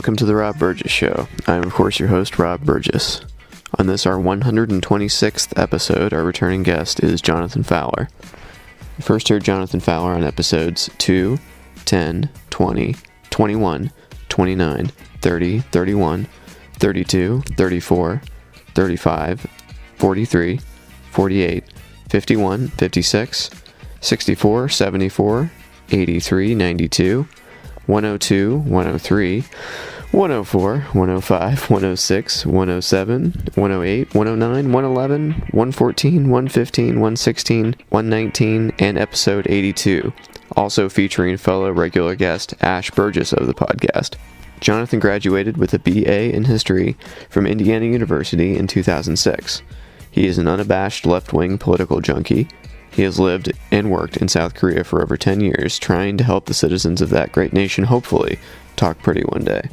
Welcome to the Rob Burgess Show. I'm, of course, your host, Rob Burgess. On this, our 126th episode, our returning guest is Jonathan Fowler. You first heard Jonathan Fowler on episodes 2, 10, 20, 21, 29, 30, 31, 32, 34, 35, 43, 48, 51, 56, 64, 74, 83, 92, 102, 103, 104, 105, 106, 107, 108, 109, 111, 114, 115, 116, 119, and episode 82, also featuring fellow regular guest Ash Burgess of the podcast. Jonathan graduated with a BA in History from Indiana University in 2006. He is an unabashed left-wing political junkie. He has lived and worked in South Korea for over 10 years, trying to help the citizens of that great nation hopefully talk pretty one day.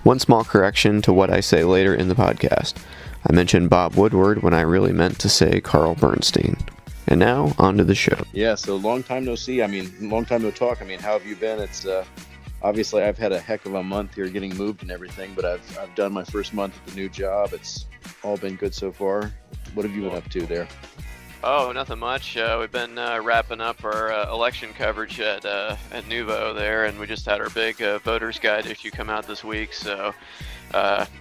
One small correction to what I say later in the podcast. I mentioned Bob Woodward when I really meant to say Carl Bernstein. And now, on to the show. Yeah, so long time no see. Long time no talk. How have you been? It's obviously I've had a heck of a month here getting moved and everything, but I've done my first month at the new job. It's all been good so far. What have you been up to there? Oh, nothing much. We've been wrapping up our election coverage at Nuvo there, and we just had our big voters guide issue come out this week. So,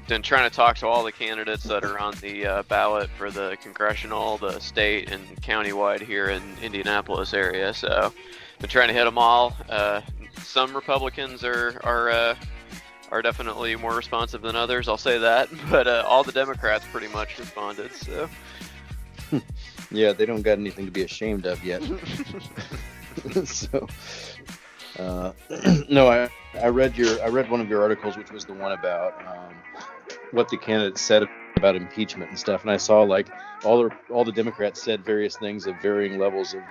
been trying to talk to all the candidates that are on the ballot for the congressional, the state, and countywide here in Indianapolis area. So, been trying to hit them all. Some Republicans are definitely more responsive than others. I'll say that, but all the Democrats pretty much responded. So. Yeah, they don't got anything to be ashamed of yet. So, no, I read one of your articles, which was the one about what the candidates said about impeachment and stuff, and I saw like all the Democrats said various things of varying levels of,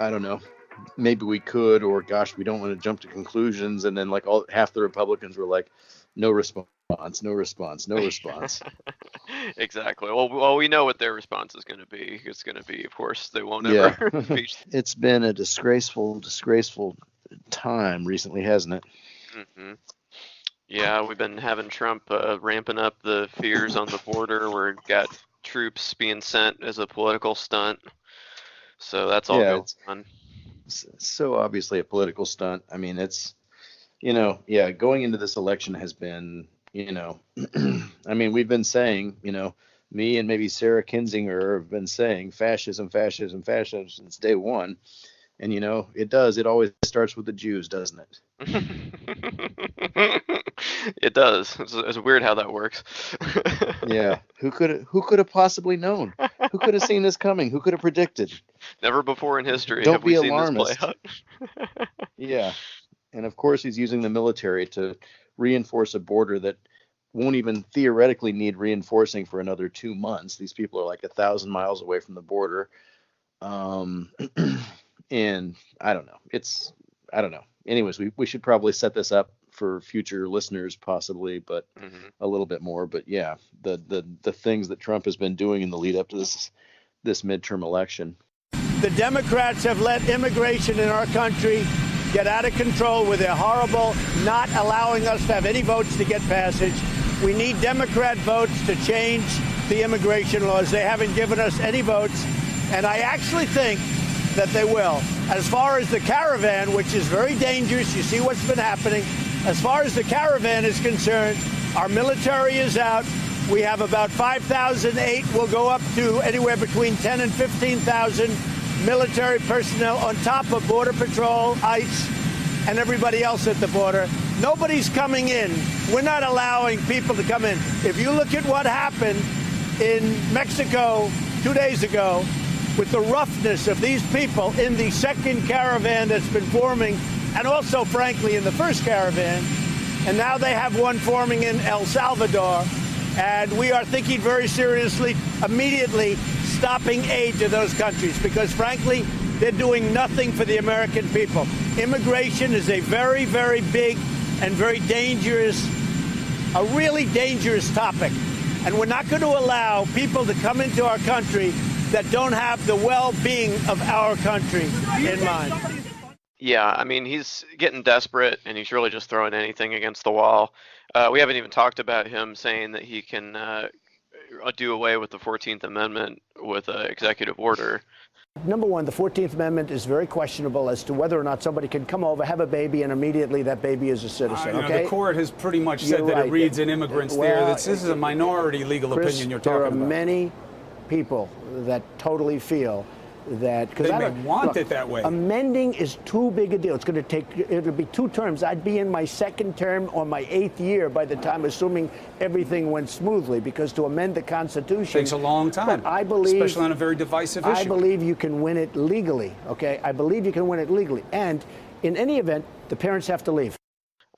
I don't know, maybe we could, or gosh, we don't want to jump to conclusions, and then like half the Republicans were like, no response. Exactly. Well, we know what their response is going to be. It's going to be, of course, they won't ever impeach. It's been a disgraceful time recently, hasn't it? Mm-hmm. Yeah, we've been having Trump ramping up the fears on the border. We've got troops being sent as a political stunt. So that's all going on. So obviously a political stunt. It's, going into this election has been, we've been saying, me and maybe Sarah Kinzinger have been saying fascism since day one. And, it always starts with the Jews, doesn't it? It does. It's weird how that works. Yeah. Who could have possibly known? Who could have seen this coming? Who could have predicted? Never before in history have we alarmist. Seen this play out. Yeah. And of course he's using the military to reinforce a border that won't even theoretically need reinforcing for another 2 months. These people are like 1,000 miles away from the border. And I don't know. Anyways, we should probably set this up for future listeners possibly, but a little bit more. But yeah, the things that Trump has been doing in the lead up to this midterm election. The Democrats have let immigration in our country get out of control with their horrible not allowing us to have any votes to get passage. We need Democrat votes to change the immigration laws. They haven't given us any votes, and I actually think that they will. As far as the caravan, which is very dangerous, you see what's been happening. As far as the caravan is concerned, our military is out. We have about 5,008. We'll go up to anywhere between 10 and 15,000 military personnel on top of Border Patrol, ICE, and everybody else at the border. Nobody's coming in. We're not allowing people to come in. If you look at what happened in Mexico 2 days ago with the roughness of these people in the second caravan that's been forming, and also, frankly, in the first caravan, and now they have one forming in El Salvador, and we are thinking very seriously, immediately, stopping aid to those countries because, frankly, they're doing nothing for the American people. Immigration is a very, very big and very dangerous, a really dangerous topic. And we're not going to allow people to come into our country that don't have the well-being of our country in mind. Yeah, I mean, he's getting desperate, and he's really just throwing anything against the wall. We haven't even talked about him saying that he can do away with the 14th Amendment with an executive order. Number one, the 14th Amendment is very questionable as to whether or not somebody can come over, have a baby, and immediately that baby is a citizen. Okay? The court has pretty much said that it reads in immigrants there. This is a minority legal opinion you're talking about. There are many people that totally feel that because they may want it that way. Amending is too big a deal. It'll be 2 terms. I'd be in my 2nd term or my 8th year by the time, assuming everything went smoothly, because to amend the Constitution takes a long time. But I believe, especially on a very divisive issue. I believe you can win it legally. Okay, I believe you can win it legally, and in any event, the parents have to leave.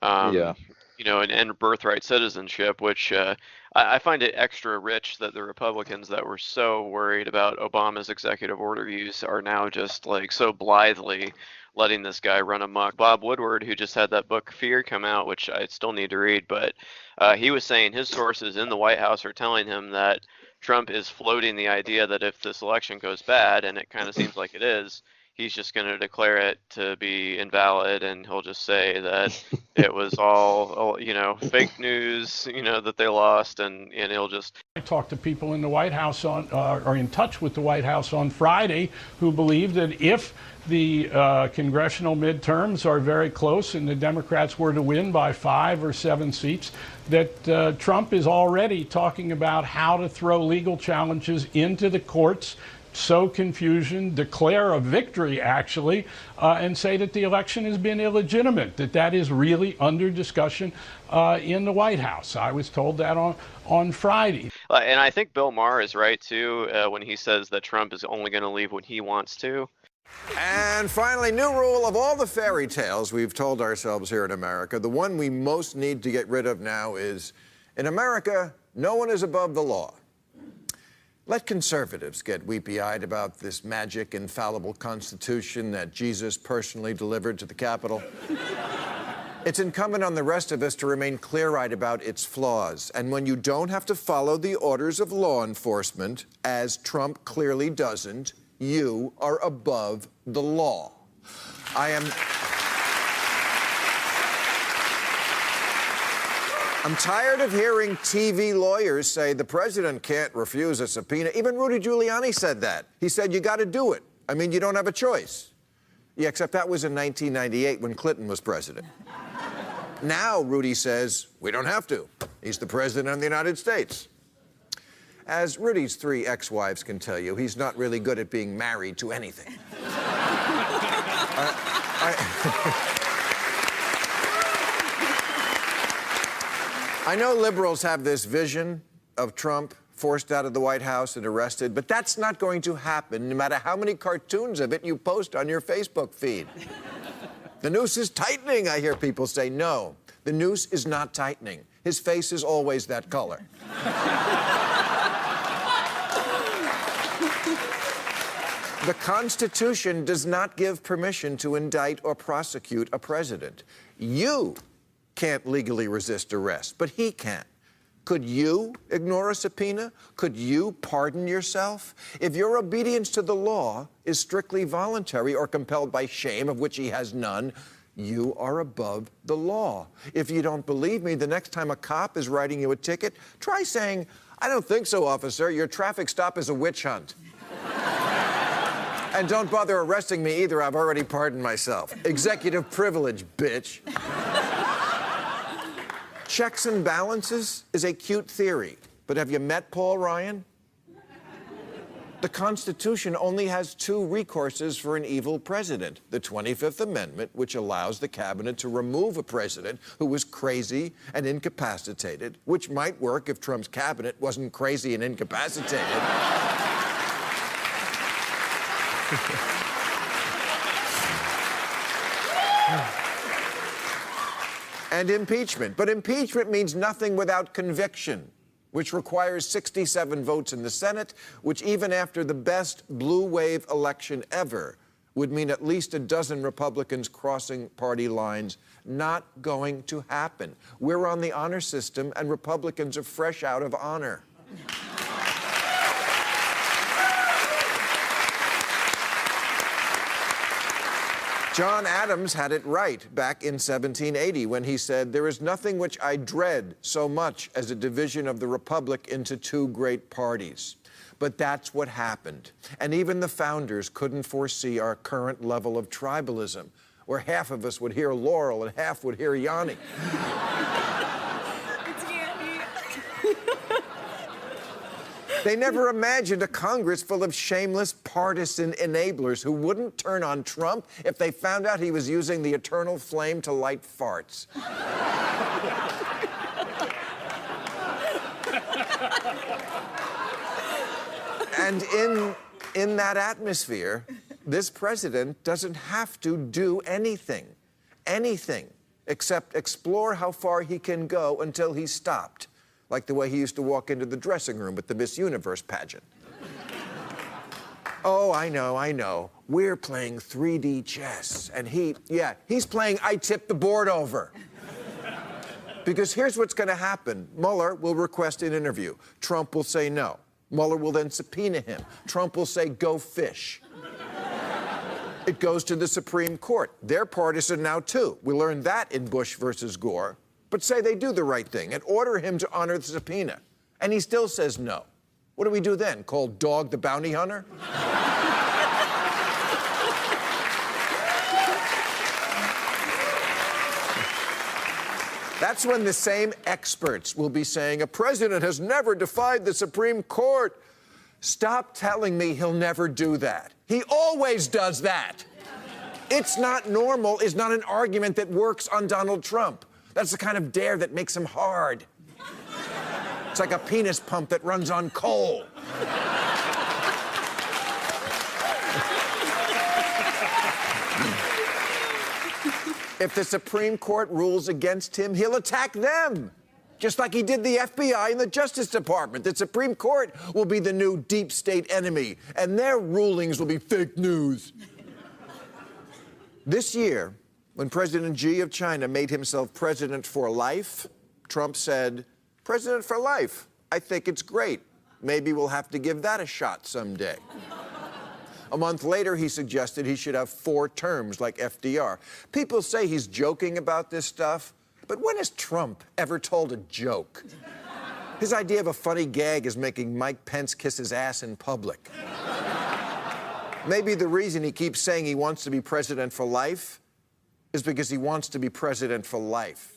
Yeah. You know, and birthright citizenship, which I find it extra rich that the Republicans that were so worried about Obama's executive order use are now just like so blithely letting this guy run amok. Bob Woodward, who just had that book Fear come out, which I still need to read, but he was saying his sources in the White House are telling him that Trump is floating the idea that if this election goes bad, and it kind of seems like it is, he's just going to declare it to be invalid, and he'll just say that it was all, you know, fake news, you know, that they lost, and he'll just... I talked to people in the White House or in touch with the White House on Friday who believe that if the congressional midterms are very close and the Democrats were to win by 5 or 7 seats, that Trump is already talking about how to throw legal challenges into the courts, sow confusion, declare a victory, actually, and say that the election has been illegitimate, that is really under discussion in the White House. I was told that on Friday. And I think Bill Maher is right, too, when he says that Trump is only going to leave when he wants to. And finally, new rule of all the fairy tales we've told ourselves here in America, the one we most need to get rid of now is, in America, no one is above the law. Let conservatives get weepy-eyed about this magic, infallible Constitution that Jesus personally delivered to the Capitol. It's incumbent on the rest of us to remain clear-eyed about its flaws. And when you don't have to follow the orders of law enforcement, as Trump clearly doesn't, you are above the law. I'm tired of hearing TV lawyers say the president can't refuse a subpoena. Even Rudy Giuliani said that. He said, you got to do it. I mean, you don't have a choice. Yeah, except that was in 1998 when Clinton was president. Now, Rudy says, we don't have to. He's the president of the United States. As Rudy's 3 ex-wives can tell you, he's not really good at being married to anything. I know liberals have this vision of Trump forced out of the White House and arrested, but that's not going to happen no matter how many cartoons of it you post on your Facebook feed. The noose is tightening, I hear people say. No, the noose is not tightening. His face is always that color. The Constitution does not give permission to indict or prosecute a president. You can't legally resist arrest, but he can. Could you ignore a subpoena? Could you pardon yourself? If your obedience to the law is strictly voluntary or compelled by shame, of which he has none, you are above the law. If you don't believe me, the next time a cop is writing you a ticket, try saying, I don't think so, officer. Your traffic stop is a witch hunt. And don't bother arresting me either. I've already pardoned myself. Executive privilege, bitch. Checks and balances is a cute theory, but have you met Paul Ryan? The Constitution only has 2 recourses for an evil president. The 25th Amendment, which allows the cabinet to remove a president who is crazy and incapacitated, which might work if Trump's cabinet wasn't crazy and incapacitated. And impeachment. But impeachment means nothing without conviction, which requires 67 votes in the Senate, which even after the best blue wave election ever would mean at least a dozen Republicans crossing party lines. Not going to happen. We're on the honor system, and Republicans are fresh out of honor. John Adams had it right back in 1780 when he said, "There is nothing which I dread so much as a division of the republic into two great parties." But that's what happened. And even the founders couldn't foresee our current level of tribalism, where half of us would hear Laurel and half would hear Yanni. They never imagined a Congress full of shameless partisan enablers who wouldn't turn on Trump if they found out he was using the eternal flame to light farts. And in that atmosphere, this president doesn't have to do anything, except explore how far he can go until he's stopped. Like the way he used to walk into the dressing room at the Miss Universe pageant. Oh, I know. We're playing 3D chess, and he's playing I tipped the board over. Because here's what's going to happen. Mueller will request an interview. Trump will say no. Mueller will then subpoena him. Trump will say, go fish. It goes to the Supreme Court. They're partisan now, too. We learned that in Bush versus Gore. But say they do the right thing and order him to honor the subpoena. And he still says no. What do we do then? Call Dog the Bounty Hunter? That's when the same experts will be saying, a president has never defied the Supreme Court. Stop telling me he'll never do that. He always does that. It's not normal is not an argument that works on Donald Trump. That's the kind of dare that makes him hard. It's like a penis pump that runs on coal. If the Supreme Court rules against him, he'll attack them. Just like he did the FBI and the Justice Department. The Supreme Court will be the new deep state enemy, and their rulings will be fake news. This year, when President Xi of China made himself president for life, Trump said, "President for life, I think it's great. Maybe we'll have to give that a shot someday." A month later, he suggested he should have 4 terms like FDR. People say he's joking about this stuff, but when has Trump ever told a joke? His idea of a funny gag is making Mike Pence kiss his ass in public. Maybe the reason he keeps saying he wants to be president for life is because he wants to be president for life.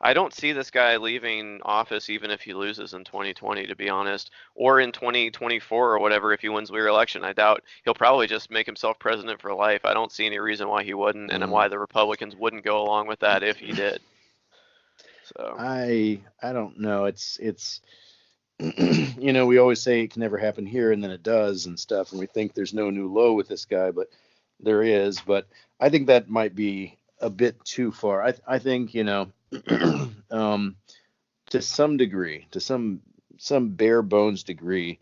I don't see this guy leaving office even if he loses in 2020, to be honest, or in 2024 or whatever if he wins the re-election. I doubt he'll probably just make himself president for life. I don't see any reason why he wouldn't, and why the Republicans wouldn't go along with that if he did. So I don't know. It's you know, we always say it can never happen here, and then it does and stuff, and we think there's no new low with this guy, but there is. But I think that might be a bit too far. I think, you know, to some degree, to some bare bones degree,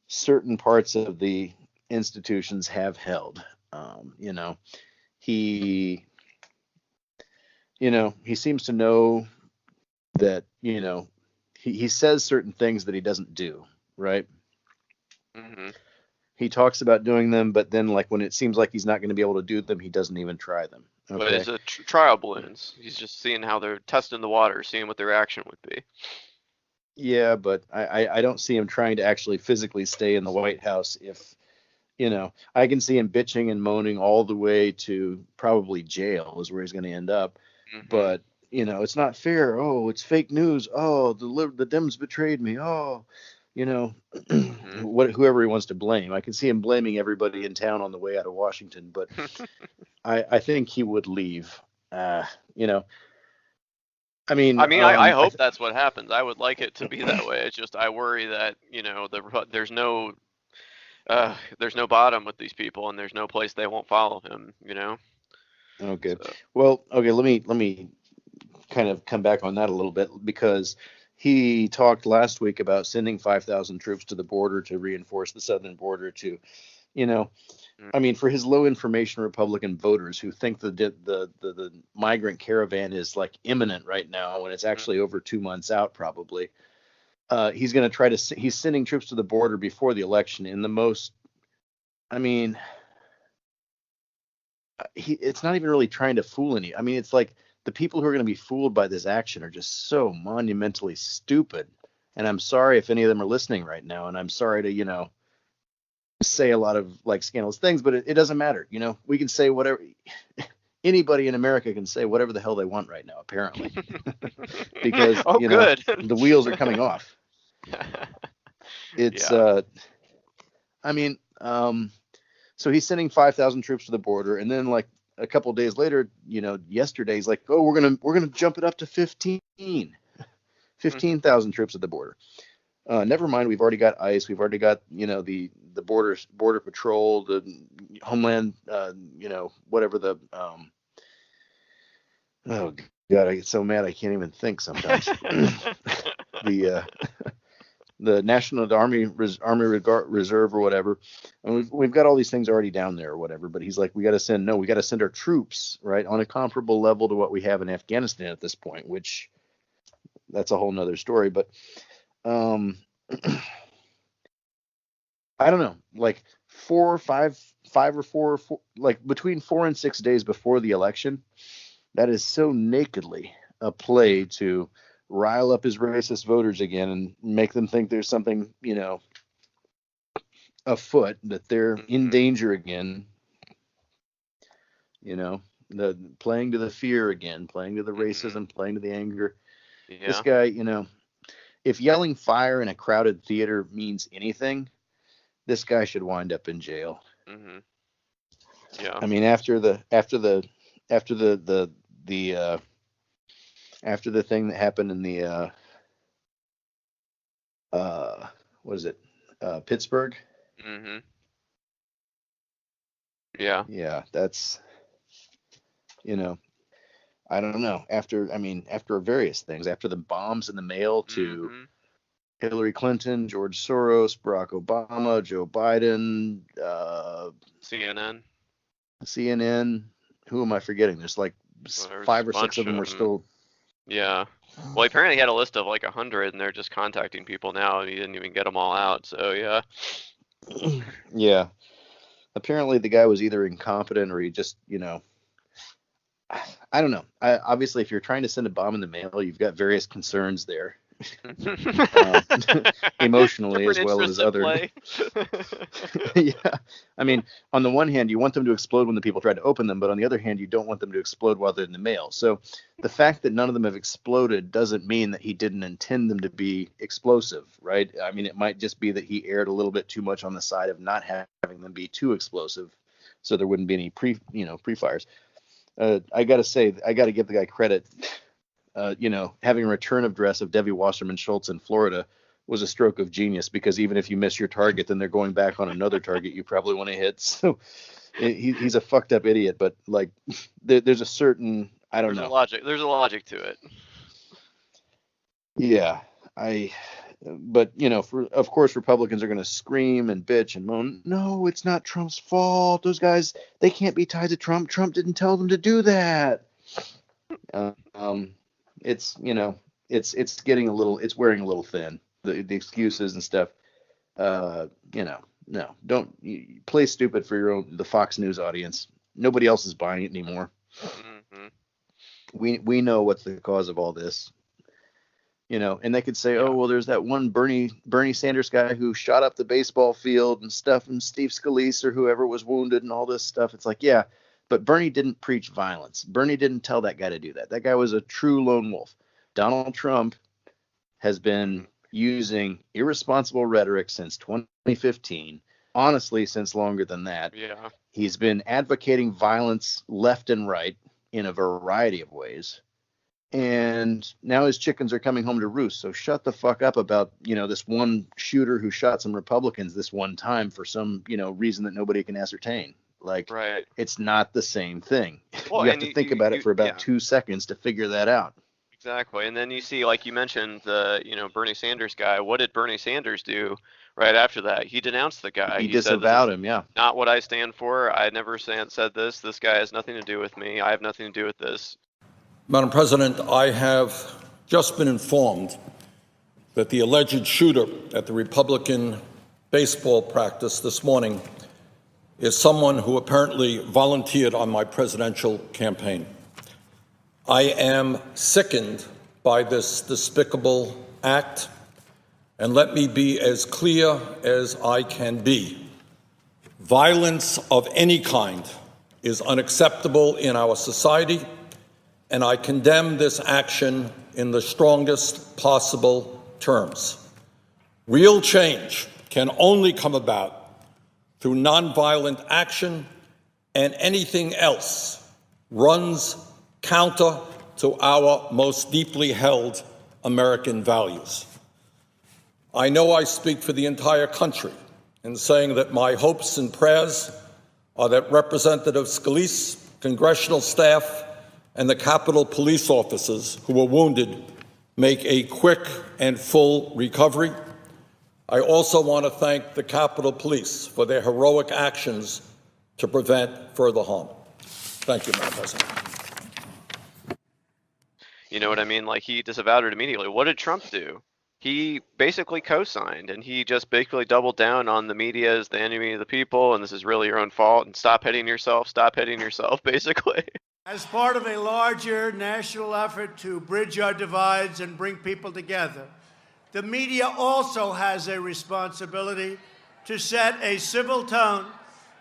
certain parts of the institutions have held. You know, he seems to know that, you know, he says certain things that he doesn't do, right? mm-hmm. He talks about doing them, but then, like, when it seems like he's not going to be able to do them, he doesn't even try them. Okay? But it's a trial balloons. He's just seeing how they're testing the water, seeing what their reaction would be. Yeah, but I don't see him trying to actually physically stay in the White House. If, you know, I can see him bitching and moaning all the way to probably jail is where he's going to end up. Mm-hmm. But, you know, it's not fair. Oh, it's fake news. Oh, the Dems betrayed me. Oh, you know, whoever he wants to blame. I can see him blaming everybody in town on the way out of Washington, but I think he would leave. You know, I mean, I hope that's what happens. I would like it to be that way. It's just I worry that, you know, there's no bottom with these people, and there's no place they won't follow him. You know. Okay. So. Well, okay. Let me kind of come back on that a little bit, because he talked last week about sending 5,000 troops to the border to reinforce the southern border to, you know, I mean, for his low information Republican voters who think the migrant caravan is like imminent right now when it's actually over 2 months out probably. He's going to try to, he's sending troops to the border before the election in the most, I mean, it's not even really trying to fool any. I mean, it's like the people who are going to be fooled by this action are just so monumentally stupid. And I'm sorry if any of them are listening right now. And I'm sorry to, say a lot of like scandalous things, but it doesn't matter. We can say whatever. Anybody in America can say whatever the hell they want right now, apparently, because good. The wheels are coming off. It's, so he's sending 5,000 troops to the border, and then like a couple of days later, yesterday he's like, oh, we're gonna jump it up to 15,000 troops at the border. Never mind, we've already got ICE, we've already got the border patrol, the Homeland, whatever the oh God, I get so mad I can't even think sometimes. The National Army Reserve or whatever, and we've got all these things already down there or whatever. But he's like, we got to send our troops right on a comparable level to what we have in Afghanistan at this point, which that's a whole nother story. But I don't know, like 4 or 5, like between 4 and 6 days before the election, that is so nakedly a play to rile up his racist voters again and make them think there's something, afoot, that they're in danger again. The playing to the fear again, playing to the racism, playing to the anger. Yeah. This guy, if yelling fire in a crowded theater means anything, this guy should wind up in jail. Mm-hmm. Yeah. I mean, after the thing that happened in the what is it? Pittsburgh. Mm-hmm. Yeah. Yeah, that's I don't know. After various things, after the bombs in the mail to Hillary Clinton, George Soros, Barack Obama, Joe Biden, CNN. Who am I forgetting? There's like 5 or 6 of them were still. Yeah. Well, apparently he had a list of like 100, and they're just contacting people now, and he didn't even get them all out. So yeah. Yeah. Apparently the guy was either incompetent or he just, I don't know. Obviously, if you're trying to send a bomb in the mail, you've got various concerns there. Emotionally as well as other. Yeah, I mean, on the one hand, you want them to explode when the people try to open them, but on the other hand, you don't want them to explode while they're in the mail. So the fact that none of them have exploded doesn't mean that he didn't intend them to be explosive, right? I mean, it might just be that he erred a little bit too much on the side of not having them be too explosive, so there wouldn't be any pre-fires. I got to give the guy credit. Having a return address of Debbie Wasserman Schultz in Florida was a stroke of genius, because even if you miss your target, then they're going back on another target you probably want to hit. So he's a fucked up idiot, but like there's a certain, I don't know. There's a logic to it. Yeah, but of course Republicans are going to scream and bitch and moan. No, it's not Trump's fault. Those guys, they can't be tied to Trump. Trump didn't tell them to do that. It's it's getting it's wearing a little thin, the excuses and stuff. No, don't play stupid for the Fox News audience. Nobody else is buying it anymore. Mm-hmm. We know what's the cause of all this, and they could say, oh, well, there's that one Bernie Sanders guy who shot up the baseball field and stuff, and Steve Scalise or whoever was wounded and all this stuff. It's like, yeah, but Bernie didn't preach violence. Bernie didn't tell that guy to do that. That guy was a true lone wolf. Donald Trump has been using irresponsible rhetoric since 2015. Honestly, since longer than that. Yeah. He's been advocating violence left and right in a variety of ways. And now his chickens are coming home to roost. So shut the fuck up about, this one shooter who shot some Republicans this one time for some, reason that nobody can ascertain. Like, right. It's not the same thing. Well, you have to think about it for about 2 seconds to figure that out. Exactly. And then you see, like you mentioned, the Bernie Sanders guy. What did Bernie Sanders do right after that? He denounced the guy. He disavowed him, yeah. Not what I stand for. I never said this. This guy has nothing to do with me. I have nothing to do with this. Madam President, I have just been informed that the alleged shooter at the Republican baseball practice this morning is someone who apparently volunteered on my presidential campaign. I am sickened by this despicable act, and let me be as clear as I can be. Violence of any kind is unacceptable in our society, and I condemn this action in the strongest possible terms. Real change can only come about through nonviolent action, and anything else runs counter to our most deeply held American values. I know I speak for the entire country in saying that my hopes and prayers are that Representative Scalise, congressional staff, and the Capitol police officers who were wounded make a quick and full recovery. I also want to thank the Capitol Police for their heroic actions to prevent further harm. Thank you, Madam President. You know what I mean? Like, he disavowed it immediately. What did Trump do? He basically co-signed, and he just basically doubled down on the media as the enemy of the people, and this is really your own fault, and stop hitting yourself, basically. As part of a larger national effort to bridge our divides and bring people together, the media also has a responsibility to set a civil tone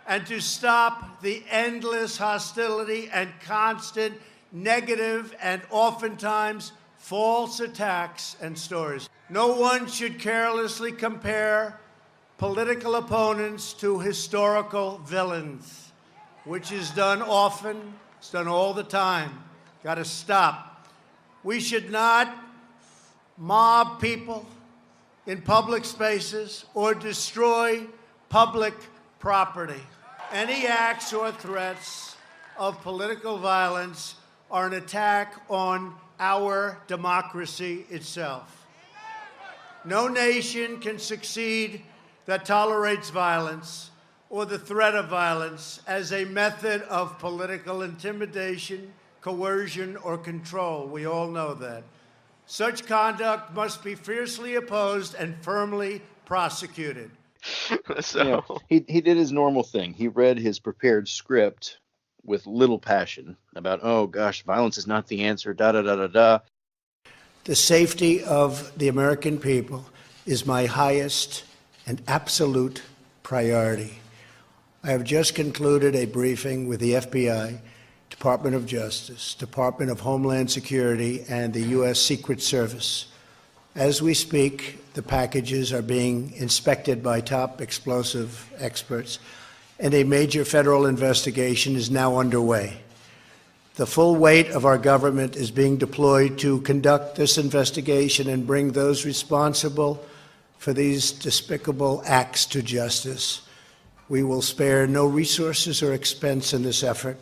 and to stop the endless hostility and constant negative and oftentimes false attacks and stories. No one should carelessly compare political opponents to historical villains, which is done often, it's done all the time. Got to stop. We should not mob people in public spaces or destroy public property. Any acts or threats of political violence are an attack on our democracy itself. No nation can succeed that tolerates violence or the threat of violence as a method of political intimidation, coercion, or control. We all know that. Such conduct must be fiercely opposed and firmly prosecuted. So he did his normal thing. He read his prepared script with little passion about, oh gosh, violence is not the answer, da-da-da-da-da. The safety of the American people is my highest and absolute priority. I have just concluded a briefing with the FBI, Department of Justice, Department of Homeland Security, and the U.S. Secret Service. As we speak, the packages are being inspected by top explosive experts, and a major federal investigation is now underway. The full weight of our government is being deployed to conduct this investigation and bring those responsible for these despicable acts to justice. We will spare no resources or expense in this effort.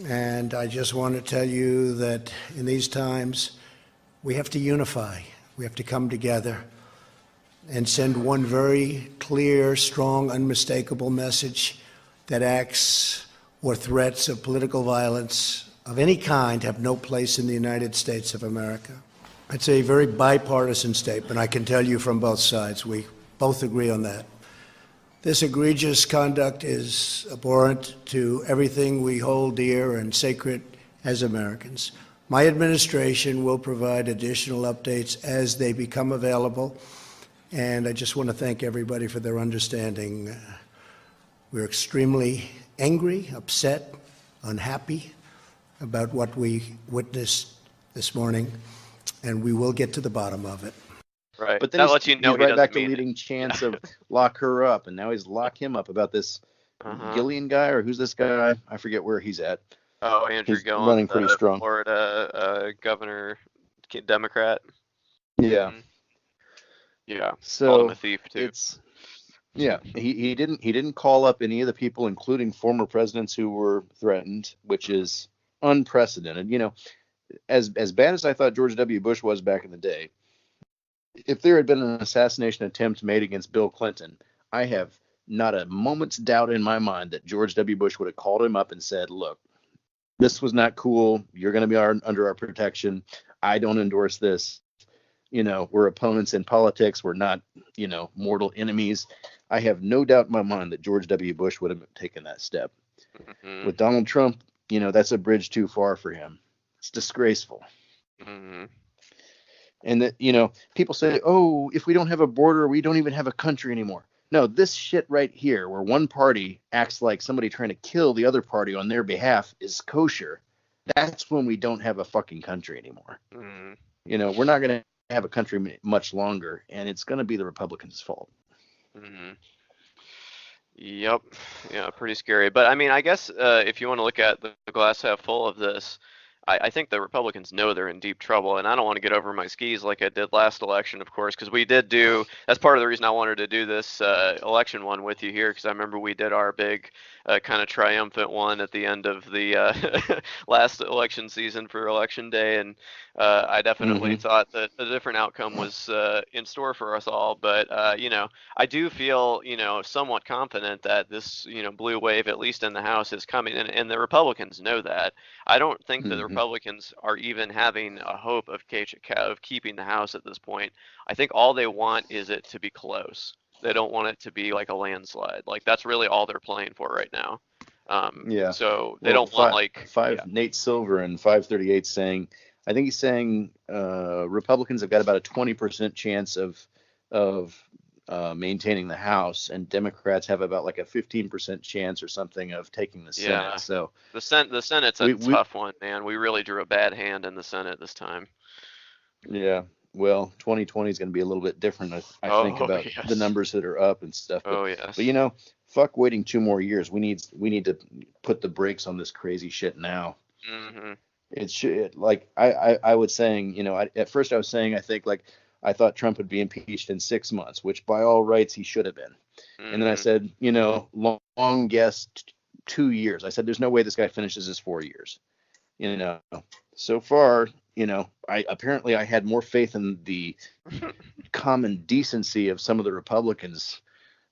And I just want to tell you that in these times, we have to unify. We have to come together and send one very clear, strong, unmistakable message that acts or threats of political violence of any kind have no place in the United States of America. It's a very bipartisan statement. I can tell you from both sides. We both agree on that. This egregious conduct is abhorrent to everything we hold dear and sacred as Americans. My administration will provide additional updates as they become available, and I just want to thank everybody for their understanding. We're extremely angry, upset, unhappy about what we witnessed this morning, and we will get to the bottom of it. Right. But then that lets you know he's he right doesn't back to mean leading it. chants of lock her up, and now he's lock him up about this Gillian guy, or who's this guy? I forget where he's at. Oh, Andrew He's Gillum, running pretty strong. Florida governor, Democrat. Yeah. Mhm. Yeah. So Called him a thief too. he didn't call up any of the people, including former presidents who were threatened, which is unprecedented. You know, as bad as I thought George W. Bush was back in the day, if there had been an assassination attempt made against Bill Clinton, I have not a moment's doubt in my mind that George W. Bush would have called him up and said, look, this was not cool. You're going to be under our protection. I don't endorse this. You know, we're opponents in politics. We're not, mortal enemies. I have no doubt in my mind that George W. Bush would have taken that step. Mm-hmm. With Donald Trump, that's a bridge too far for him. It's disgraceful. Mm-hmm. And that, people say, oh, if we don't have a border, we don't even have a country anymore. No, this shit right here, where one party acts like somebody trying to kill the other party on their behalf is kosher. That's when we don't have a fucking country anymore. Mm-hmm. We're not going to have a country much longer, and it's going to be the Republicans' fault. Mm-hmm. Yep. Yeah, pretty scary. But I mean, I guess if you want to look at the glass half full of this, I think the Republicans know they're in deep trouble, and I don't want to get over my skis like I did last election, of course, because we did do. That's part of the reason I wanted to do this election one with you here, because I remember we did our big kind of triumphant one at the end of the last election season for election day, and I definitely thought that a different outcome was in store for us all. But I do feel somewhat confident that this blue wave, at least in the House, is coming, and the Republicans know that. I don't think that the Republicans are even having a hope of keeping the House at this point. I think all they want is it to be close. They don't want it to be like a landslide. Like, that's really all they're playing for right now. So they don't want Nate Silver and 538 saying, I think he's saying Republicans have got about a 20% chance of maintaining the House, and Democrats have about like a 15% chance or something of taking the Senate. Yeah. So the Senate's a tough one, man. We really drew a bad hand in the Senate this time. Yeah. Well, 2020 is going to be a little bit different. I think about the numbers that are up and stuff. But fuck waiting 2 more years. We need to put the brakes on this crazy shit now. Mm-hmm. It should, like I was saying, at first I was saying I thought Trump would be impeached in 6 months, which by all rights he should have been. Mm-hmm. And then I said, long guess 2 years. I said, there's no way this guy finishes his 4 years. So far, I had more faith in the common decency of some of the Republicans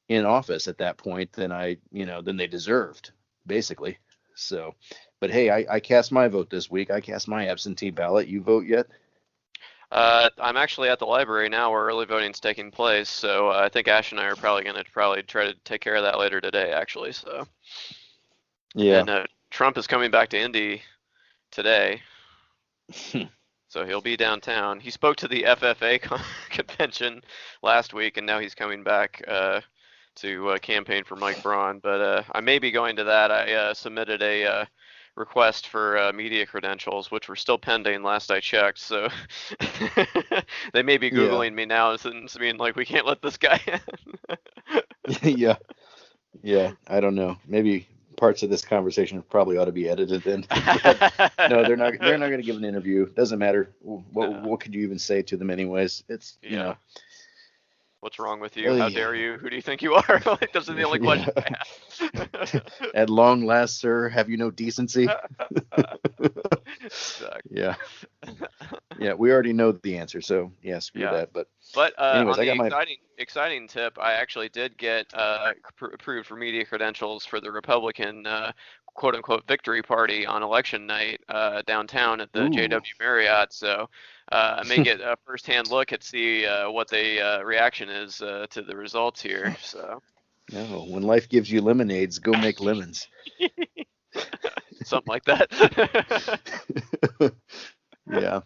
in office at that point than than they deserved, basically. So, but hey, I cast my vote this week. I cast my absentee ballot. You vote yet? I'm actually at the library now where early voting's taking place, so I think Ash and I are probably going to try to take care of that later today, actually. So yeah, and Trump is coming back to Indy today, so he'll be downtown. He spoke to the FFA convention last week, and now he's coming back to campaign for Mike Braun. But I may be going to that. I submitted a request for media credentials, which were still pending last I checked. So they may be Googling me now and being like, we can't let this guy in. Yeah. I don't know. Maybe parts of this conversation probably ought to be edited in. No, they're not going to give an interview. Doesn't matter. What could you even say to them anyways? It's, What's wrong with you? How dare you? Who do you think you are? Like, those are the only questions I have. At long last, sir, have you no decency? Exactly. Yeah, we already know the answer, so screw that. But anyways, on I got the exciting tip, I actually did get approved for media credentials for the Republican quote unquote victory party on election night downtown at the JW Marriott. So I may get a firsthand look at see what the reaction is to the results here. So when life gives you lemonades, go make lemons. Something like that. Yeah.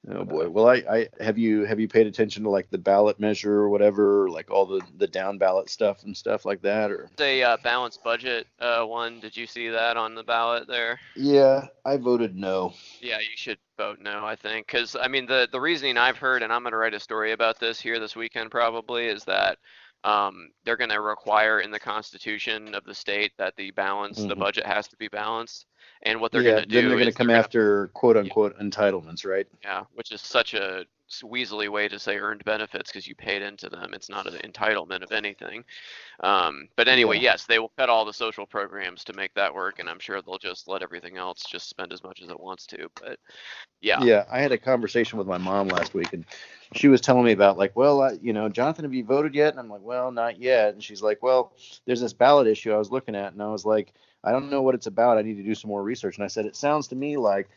Oh boy. Well, I have you paid attention to like the ballot measure or whatever, like all the down ballot stuff and stuff like that, or the balanced budget one? Did you see that on the ballot there? Yeah, I voted no. Yeah, you should vote no, I think, because I mean the reasoning I've heard, and I'm going to write a story about this here this weekend probably, is that they're going to require in the Constitution of the state that the budget has to be balanced. And what they're going to do then they're going to come after quote unquote entitlements, right? Yeah, which is such a weaselly way to say earned benefits because you paid into them. It's not an entitlement of anything. But anyway, yes, they will cut all the social programs to make that work, and I'm sure they'll just let everything else just spend as much as it wants to. But yeah, I had a conversation with my mom last week, and she was telling me about like, well, Jonathan, have you voted yet? And I'm like, well, not yet. And she's like, well, there's this ballot issue I was looking at, and I was like, I don't know what it's about. I need to do some more research. And I said, it sounds to me like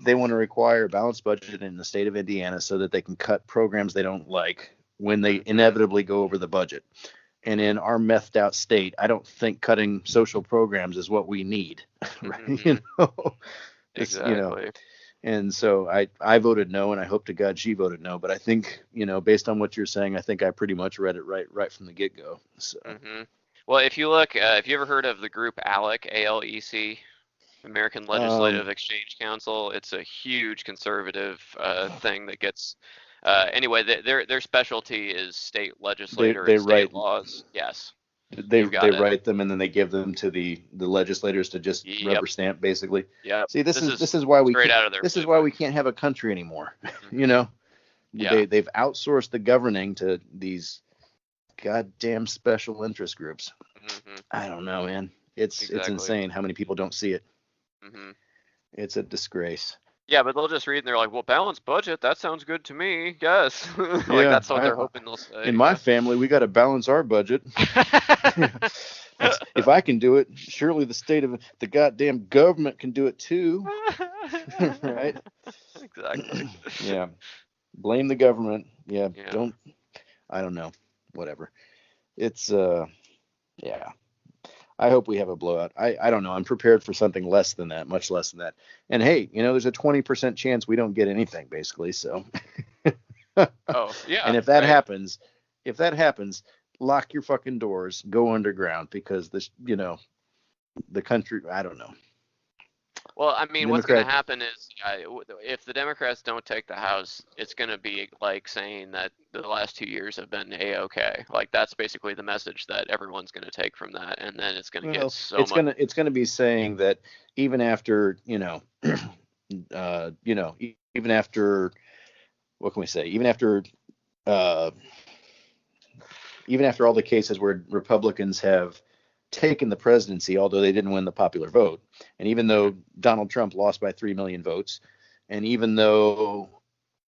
they want to require a balanced budget in the state of Indiana so that they can cut programs they don't like when they inevitably go over the budget. And in our methed out state, I don't think cutting social programs is what we need. Right? Mm-hmm. Exactly. And so I voted no, and I hope to God she voted no. But I think, based on what you're saying, I think I pretty much read it right from the get-go. So. Mm-hmm. Well, if you look, if you ever heard of the group ALEC, ALEC, American Legislative Exchange Council, it's a huge conservative thing that gets. Anyway, their specialty is state legislator and state laws. Yes. They write them and then they give them to the legislators to just rubber stamp, basically. Yeah. See, this is why we can't have a country anymore. Yeah. They've outsourced the governing to these goddamn special interest groups. Mm-hmm. I don't know, man. It's insane how many people don't see it. Mm-hmm. It's a disgrace. Yeah, but they'll just read and they're like, well, balanced budget, that sounds good to me. Yes. That's what they're hoping they'll say. In my family, we got to balance our budget. If I can do it, surely the goddamn government can do it too. Right? Exactly. Yeah. Blame the government. Yeah. I don't know. Whatever. It's, yeah. I hope we have a blowout. I don't know. I'm prepared for something less than that, much less than that. And hey, there's a 20% chance we don't get anything, basically. So. Oh, yeah. And if that happens, lock your fucking doors, go underground, because the country, I don't know. Well, I mean, what's going to happen is if the Democrats don't take the House, it's going to be like saying that the last 2 years have been A-okay. Like, that's basically the message that everyone's going to take from that. And then it's going to get so much. It's going to be saying that even after, even after, what can we say? Even after all the cases where Republicans have taken the presidency, although they didn't win the popular vote, and even though Donald Trump lost by 3 million votes, and even though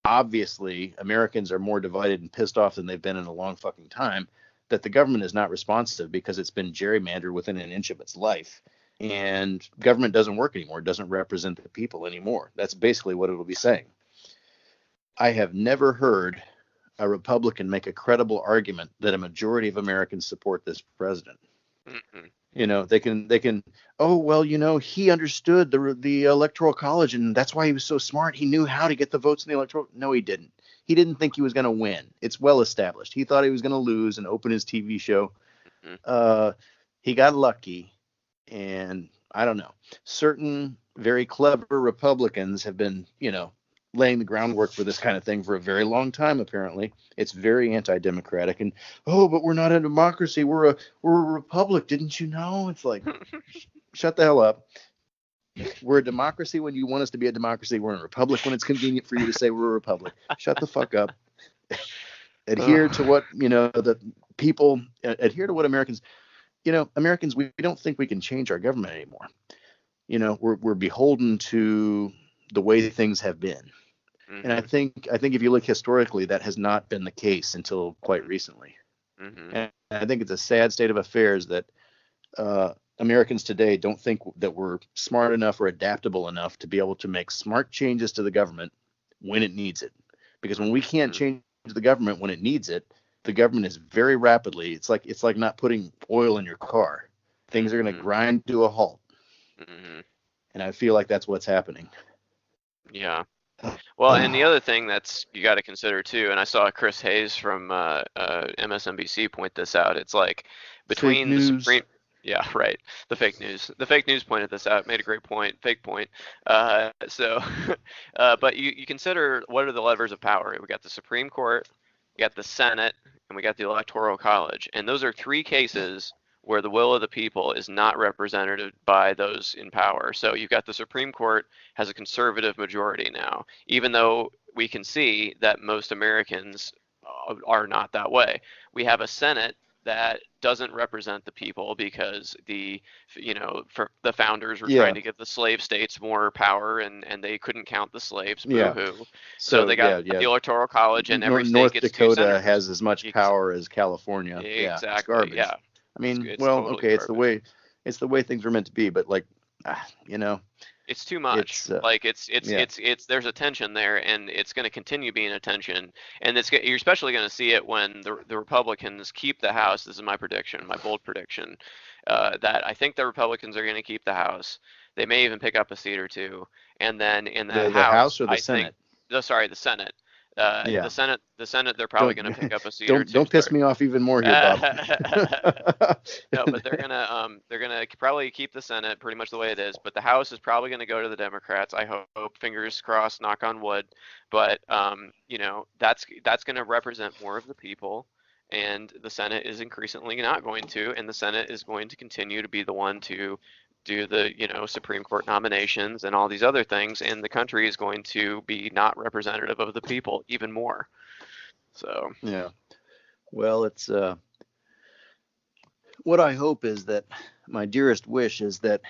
obviously Americans are more divided and pissed off than they've been in a long fucking time, that the government is not responsive because it's been gerrymandered within an inch of its life, and government doesn't work anymore. It doesn't represent the people anymore. That's basically what it'll be saying. I have never heard a Republican make a credible argument that a majority of Americans support this president. Mm-mm. They can, oh, well, he understood the electoral college, and that's why he was so smart. He knew how to get the votes in the electoral. No, he didn't. He didn't think he was going to win. It's well established. He thought he was going to lose and open his TV show. Mm-hmm. He got lucky, and I don't know. Certain very clever Republicans have been, laying the groundwork for this kind of thing for a very long time. Apparently, it's very anti-democratic, and but we're not a democracy. We're a republic. Didn't you know? It's like, shut the hell up. We're a democracy when you want us to be a democracy. We're a republic when it's convenient for you to say we're a republic. Shut the fuck up. Adhere to what the people adhere to what Americans. Americans, we don't think we can change our government anymore. We're beholden to the way things have been. Mm-hmm. And I think if you look historically, that has not been the case until quite recently. Mm-hmm. And I think it's a sad state of affairs that Americans today don't think that we're smart enough or adaptable enough to be able to make smart changes to the government when it needs it. Because when we can't change the government when it needs it, the government is very rapidly, it's like not putting oil in your car. Things are going to grind to a halt. Mm-hmm. And I feel like that's what's happening. Yeah. Well, and the other thing that's you got to consider too, and I saw Chris Hayes from MSNBC point this out. It's like between the Supreme, yeah, right, the fake news. The fake news pointed this out, made a great point, fake point. But you consider what are the levers of power? We got the Supreme Court, we got the Senate, and we got the Electoral College, and those are three cases where the will of the people is not represented by those in power. So you've got the Supreme Court has a conservative majority now, even though we can see that most Americans are not that way. We have a Senate that doesn't represent the people because the founders were trying to give the slave states more power and they couldn't count the slaves. Boo-hoo. Yeah. So they got the Electoral College and every North state gets Dakota has as much power as California. Exactly. Yeah. I mean, it's well, totally okay, it's the way things are meant to be, but like, Yeah, It's too much. It's there's a tension there, and it's going to continue being a tension. And you're especially going to see it when the Republicans keep the House. This is my prediction, my bold prediction, that I think the Republicans are going to keep the House. They may even pick up a seat or two, and then in the House or the Senate? The Senate. Yeah. The Senate, they're probably going to pick up a seat or two. Don't piss me off even more here, Bob. No, but they're gonna probably keep the Senate pretty much the way it is. But the House is probably going to go to the Democrats. I hope, fingers crossed, knock on wood. But that's going to represent more of the people, and the Senate is increasingly not going to, and the Senate is going to continue to be the one to do the Supreme Court nominations and all these other things, and the country is going to be not representative of the people even more. So yeah, well, it's what I hope is that my dearest wish is that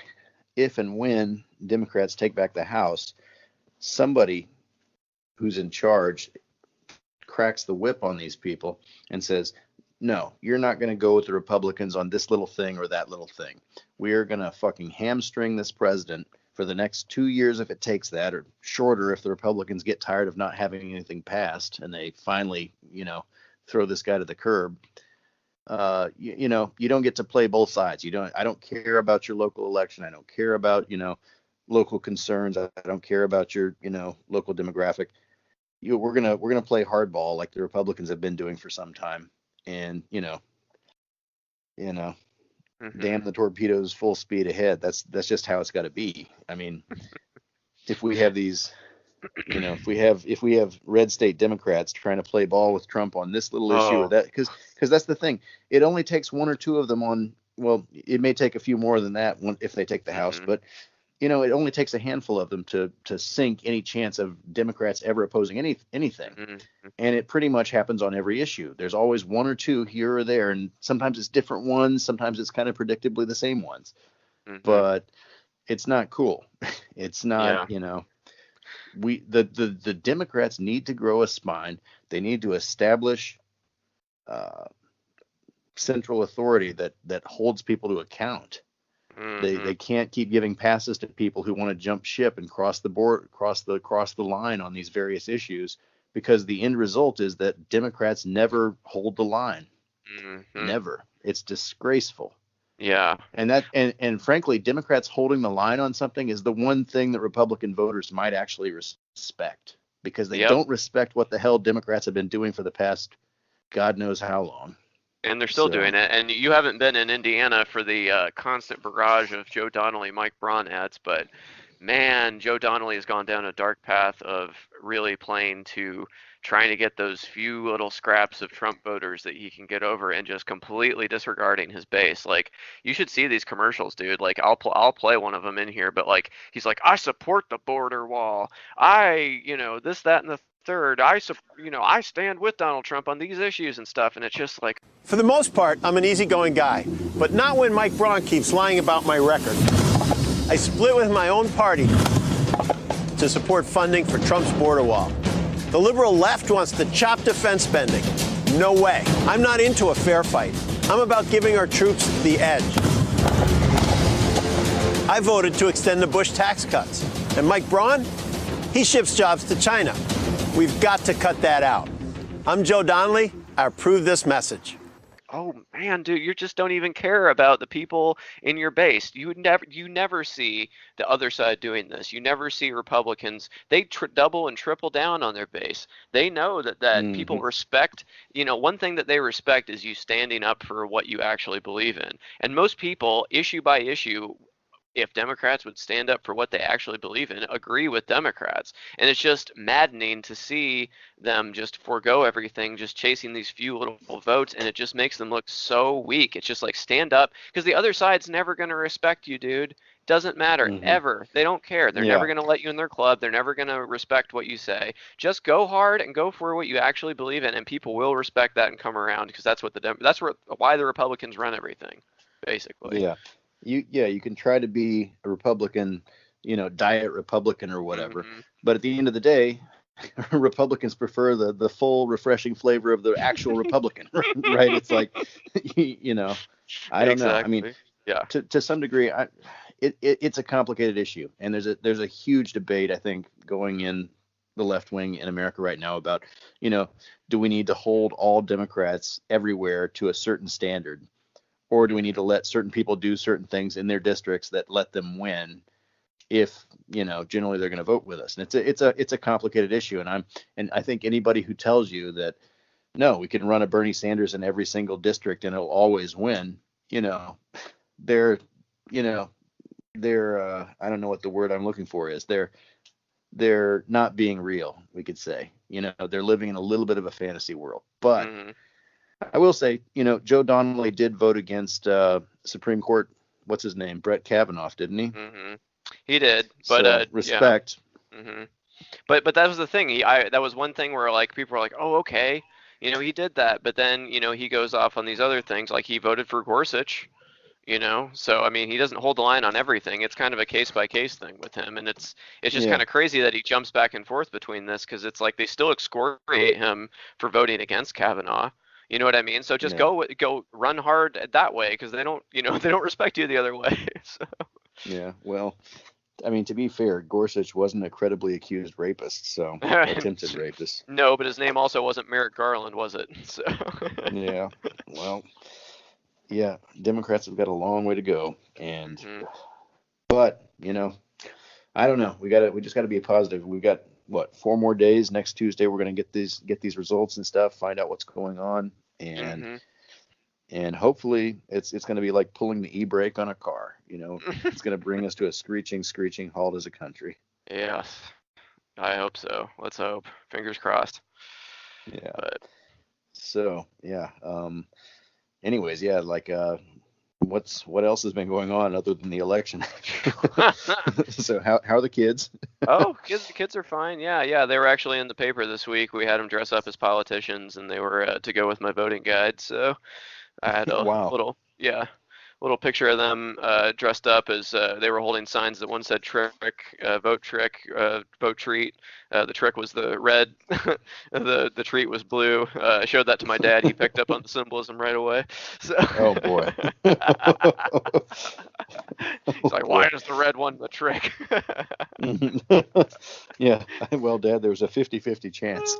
if and when Democrats take back the House, somebody who's in charge cracks the whip on these people and says, no, you're not going to go with the Republicans on this little thing or that little thing. We are going to fucking hamstring this president for the next 2 years if it takes that, or shorter if the Republicans get tired of not having anything passed and they finally, throw this guy to the curb. You don't get to play both sides. I don't care about your local election. I don't care about, local concerns. I don't care about your, local demographic. We're going to play hardball like the Republicans have been doing for some time. And damn the torpedoes, full speed ahead. That's just how it's got to be. I mean, if we have these, if we have red state Democrats trying to play ball with Trump on this little issue or that, because that's the thing. It only takes one or two of them on. Well, it may take a few more than that if they take the House, but it only takes a handful of them to sink any chance of Democrats ever opposing anything. And it pretty much happens on every issue. There's always one or two here or there, and sometimes it's different ones. Sometimes it's kind of predictably the same ones. But it's not cool. It's not, the Democrats need to grow a spine. They need to establish central authority that holds people to account. They can't keep giving passes to people who want to jump ship and cross the line on these various issues, because the end result is that Democrats never hold the line. Never. It's disgraceful. Yeah. And frankly, Democrats holding the line on something is the one thing that Republican voters might actually respect, because they don't respect what the hell Democrats have been doing for the past God knows how long. And they're still doing it. And you haven't been in Indiana for the constant barrage of Joe Donnelly, Mike Braun ads, but man, Joe Donnelly has gone down a dark path of really playing to trying to get those few little scraps of Trump voters that he can get over, and just completely disregarding his base. Like, you should see these commercials, dude. Like, I'll play one of them in here, but like, he's like, I support the border wall. This, that, and the third. I stand with Donald Trump on these issues and stuff. And it's just like, For the most part, I'm an easygoing guy, but not when Mike Braun keeps lying about my record. I split with my own party to support funding for Trump's border wall. The liberal left wants to chop defense spending. No way. I'm not into a fair fight. I'm about giving our troops the edge. I voted to extend the Bush tax cuts. And Mike Braun, he ships jobs to China. We've got to cut that out. I'm Joe Donnelly. I approve this message. oh man, dude, you just don't even care about the people in your base. You never see the other side doing this. You never see Republicans. They double and triple down on their base. They know that people respect, one thing that they respect is you standing up for what you actually believe in. And most people, issue by issue, if Democrats would stand up for what they actually believe in, agree with Democrats. And it's just maddening to see them just forego everything, just chasing these few little votes, and it just makes them look so weak. It's just like, stand up, because the other side's never going to respect you, dude. Doesn't matter, ever. They don't care. They're never going to let you in their club. They're never going to respect what you say. Just go hard and go for what you actually believe in, and people will respect that and come around, because that's what why the Republicans run everything, basically. Yeah. You can try to be a Republican, diet Republican or whatever, but at the end of the day, Republicans prefer the full, refreshing flavor of the actual Republican, right? It's like, I don't know. I mean, yeah, to some degree, it's a complicated issue, and there's a huge debate, I think, going in the left wing in America right now about, do we need to hold all Democrats everywhere to a certain standard, or do we need to let certain people do certain things in their districts that let them win if, generally they're going to vote with us? And it's a complicated issue, and I think anybody who tells you that no, we can run a Bernie Sanders in every single district and it'll always win, they're I don't know what the word I'm looking for is. They're not being real, we could say. They're living in a little bit of a fantasy world. But I will say, Joe Donnelly did vote against Supreme Court, what's his name, Brett Kavanaugh, didn't he? He did, but so, respect. Yeah. But that was the thing. That was one thing where like people were like, oh, okay, he did that, but then he goes off on these other things, like he voted for Gorsuch. So I mean, he doesn't hold the line on everything. It's kind of a case by case thing with him, and it's just kind of crazy that he jumps back and forth between this, because it's like they still excoriate him for voting against Kavanaugh. You know what I mean? So just go run hard that way, because they don't they don't respect you the other way. So. Yeah, well, I mean, to be fair, Gorsuch wasn't a credibly accused rapist, so attempted rapist. No, but his name also wasn't Merrick Garland, was it? So. Yeah, well. Yeah, Democrats have got a long way to go, and but I don't know. We just got to be positive. We've got 4 more days. Next Tuesday, we're gonna get these results and stuff, find out what's going on, and hopefully it's gonna be like pulling the e-brake on a car. It's gonna bring us to a screeching halt as a country. Yes, I hope so. Let's hope. Fingers crossed. Yeah. So yeah. Anyways, yeah, like what else has been going on other than the election? So how are the kids? Oh, kids are fine. Yeah, they were actually in the paper this week. We had them dress up as politicians, and they were to go with my voting guide. So I had a little picture of them dressed up as they were holding signs that one said trick, vote trick, vote treat. The trick was the red, the treat was blue. I showed that to my dad. He picked up on the symbolism right away. So. Oh boy. He's like, why is the red one the trick? Yeah. Well, Dad, there was a 50-50 chance.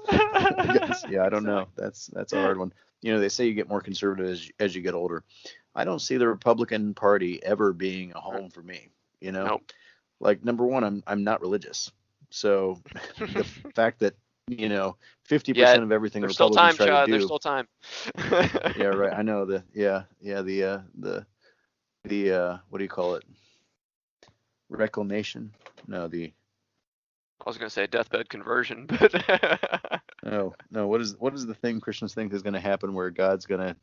Yeah, I don't know. That's a hard one. They say you get more conservative as you get older. I don't see the Republican Party ever being a home for me. Nope. Like, number one, I'm not religious. So the fact that 50% of everything there's Republicans still time, try Chad. to do. There's still time. Yeah, right. I know the what do you call it? Reclamation? No, I was gonna say deathbed conversion, but no. What is the thing Christians think is going to happen where God's going to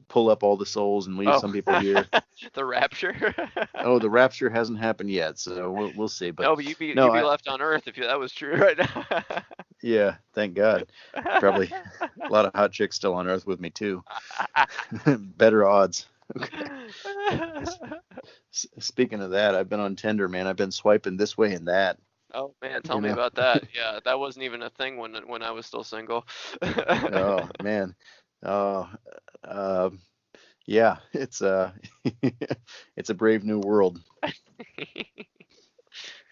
pull up all the souls and leave some people here? The rapture. Oh, the rapture hasn't happened yet, so we'll see. But no, but you'd be left on Earth if that was true right now. Yeah, thank God. Probably a lot of hot chicks still on Earth with me too. Better odds. Okay. Speaking of that, I've been on Tinder, man. I've been swiping this way and that. Oh man, tell me about that. Yeah, that wasn't even a thing when I was still single. Oh man. Yeah, it's it's a brave new world.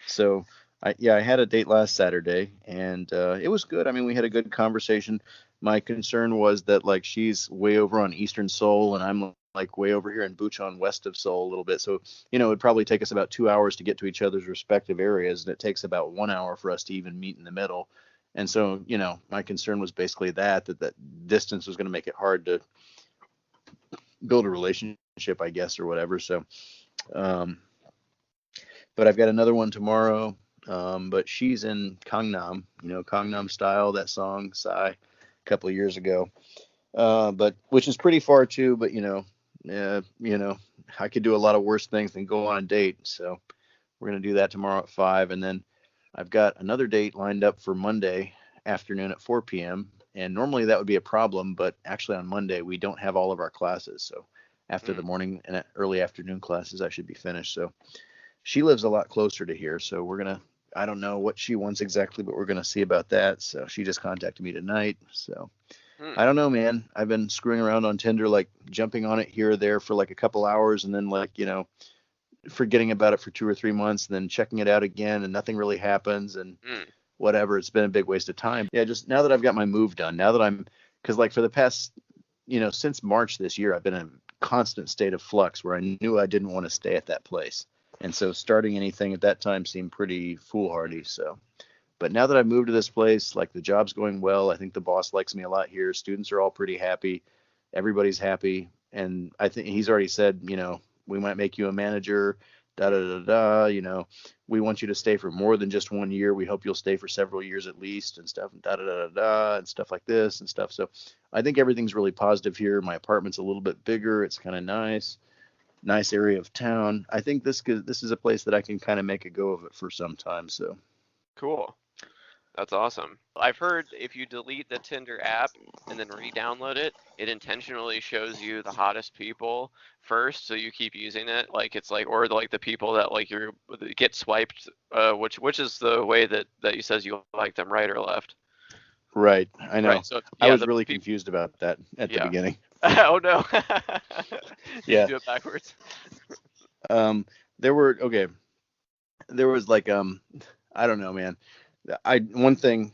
So I had a date last Saturday, and it was good. I mean, we had a good conversation. My concern was that like she's way over on Eastern Seoul, and I'm like way over here in Bucheon, west of Seoul a little bit. So it would probably take us about 2 hours to get to each other's respective areas, and it takes about 1 hour for us to even meet in the middle. And so my concern was basically that distance was going to make it hard to build a relationship, I guess, or whatever. So, but I've got another one tomorrow. But she's in Gangnam, Gangnam Style, that song, Psy, a couple of years ago. But which is pretty far too. But I could do a lot of worse things than go on a date. So we're gonna do that tomorrow at 5, and then I've got another date lined up for Monday afternoon at 4 p.m. And normally that would be a problem, but actually on Monday we don't have all of our classes. So after the morning and early afternoon classes, I should be finished. So she lives a lot closer to here. So I don't know what she wants exactly, but we're going to see about that. So she just contacted me tonight. So I don't know, man. I've been screwing around on Tinder, like jumping on it here or there for like a couple hours, and then like, forgetting about it for 2 or 3 months, and then checking it out again, and nothing really happens, and whatever. It's been a big waste of time. Yeah, just now that I've got my move done, now that because like for the past, since March this year, I've been in a constant state of flux where I knew I didn't want to stay at that place. And so starting anything at that time seemed pretty foolhardy. So, but now that I've moved to this place, like the job's going well. I think the boss likes me a lot here. Students are all pretty happy. Everybody's happy. And I think he's already said, we might make you a manager, da da da da. We want you to stay for more than just 1 year. We hope you'll stay for several years at least, and stuff, da da da da, and stuff like this and stuff. So I think everything's really positive here. My apartment's a little bit bigger. It's kind of nice area of town. I think this is a place that I can kind of make a go of it for some time. So cool. That's awesome. I've heard if you delete the Tinder app and then re-download it, it intentionally shows you the hottest people first, so you keep using it. Like it's like, or like the people that like you get swiped, which is the way that you says you like them, right or left? Right. I know. Right, so, I was really confused about that at the beginning. Oh no. Yeah. Do it backwards. There was like I don't know, man. One thing,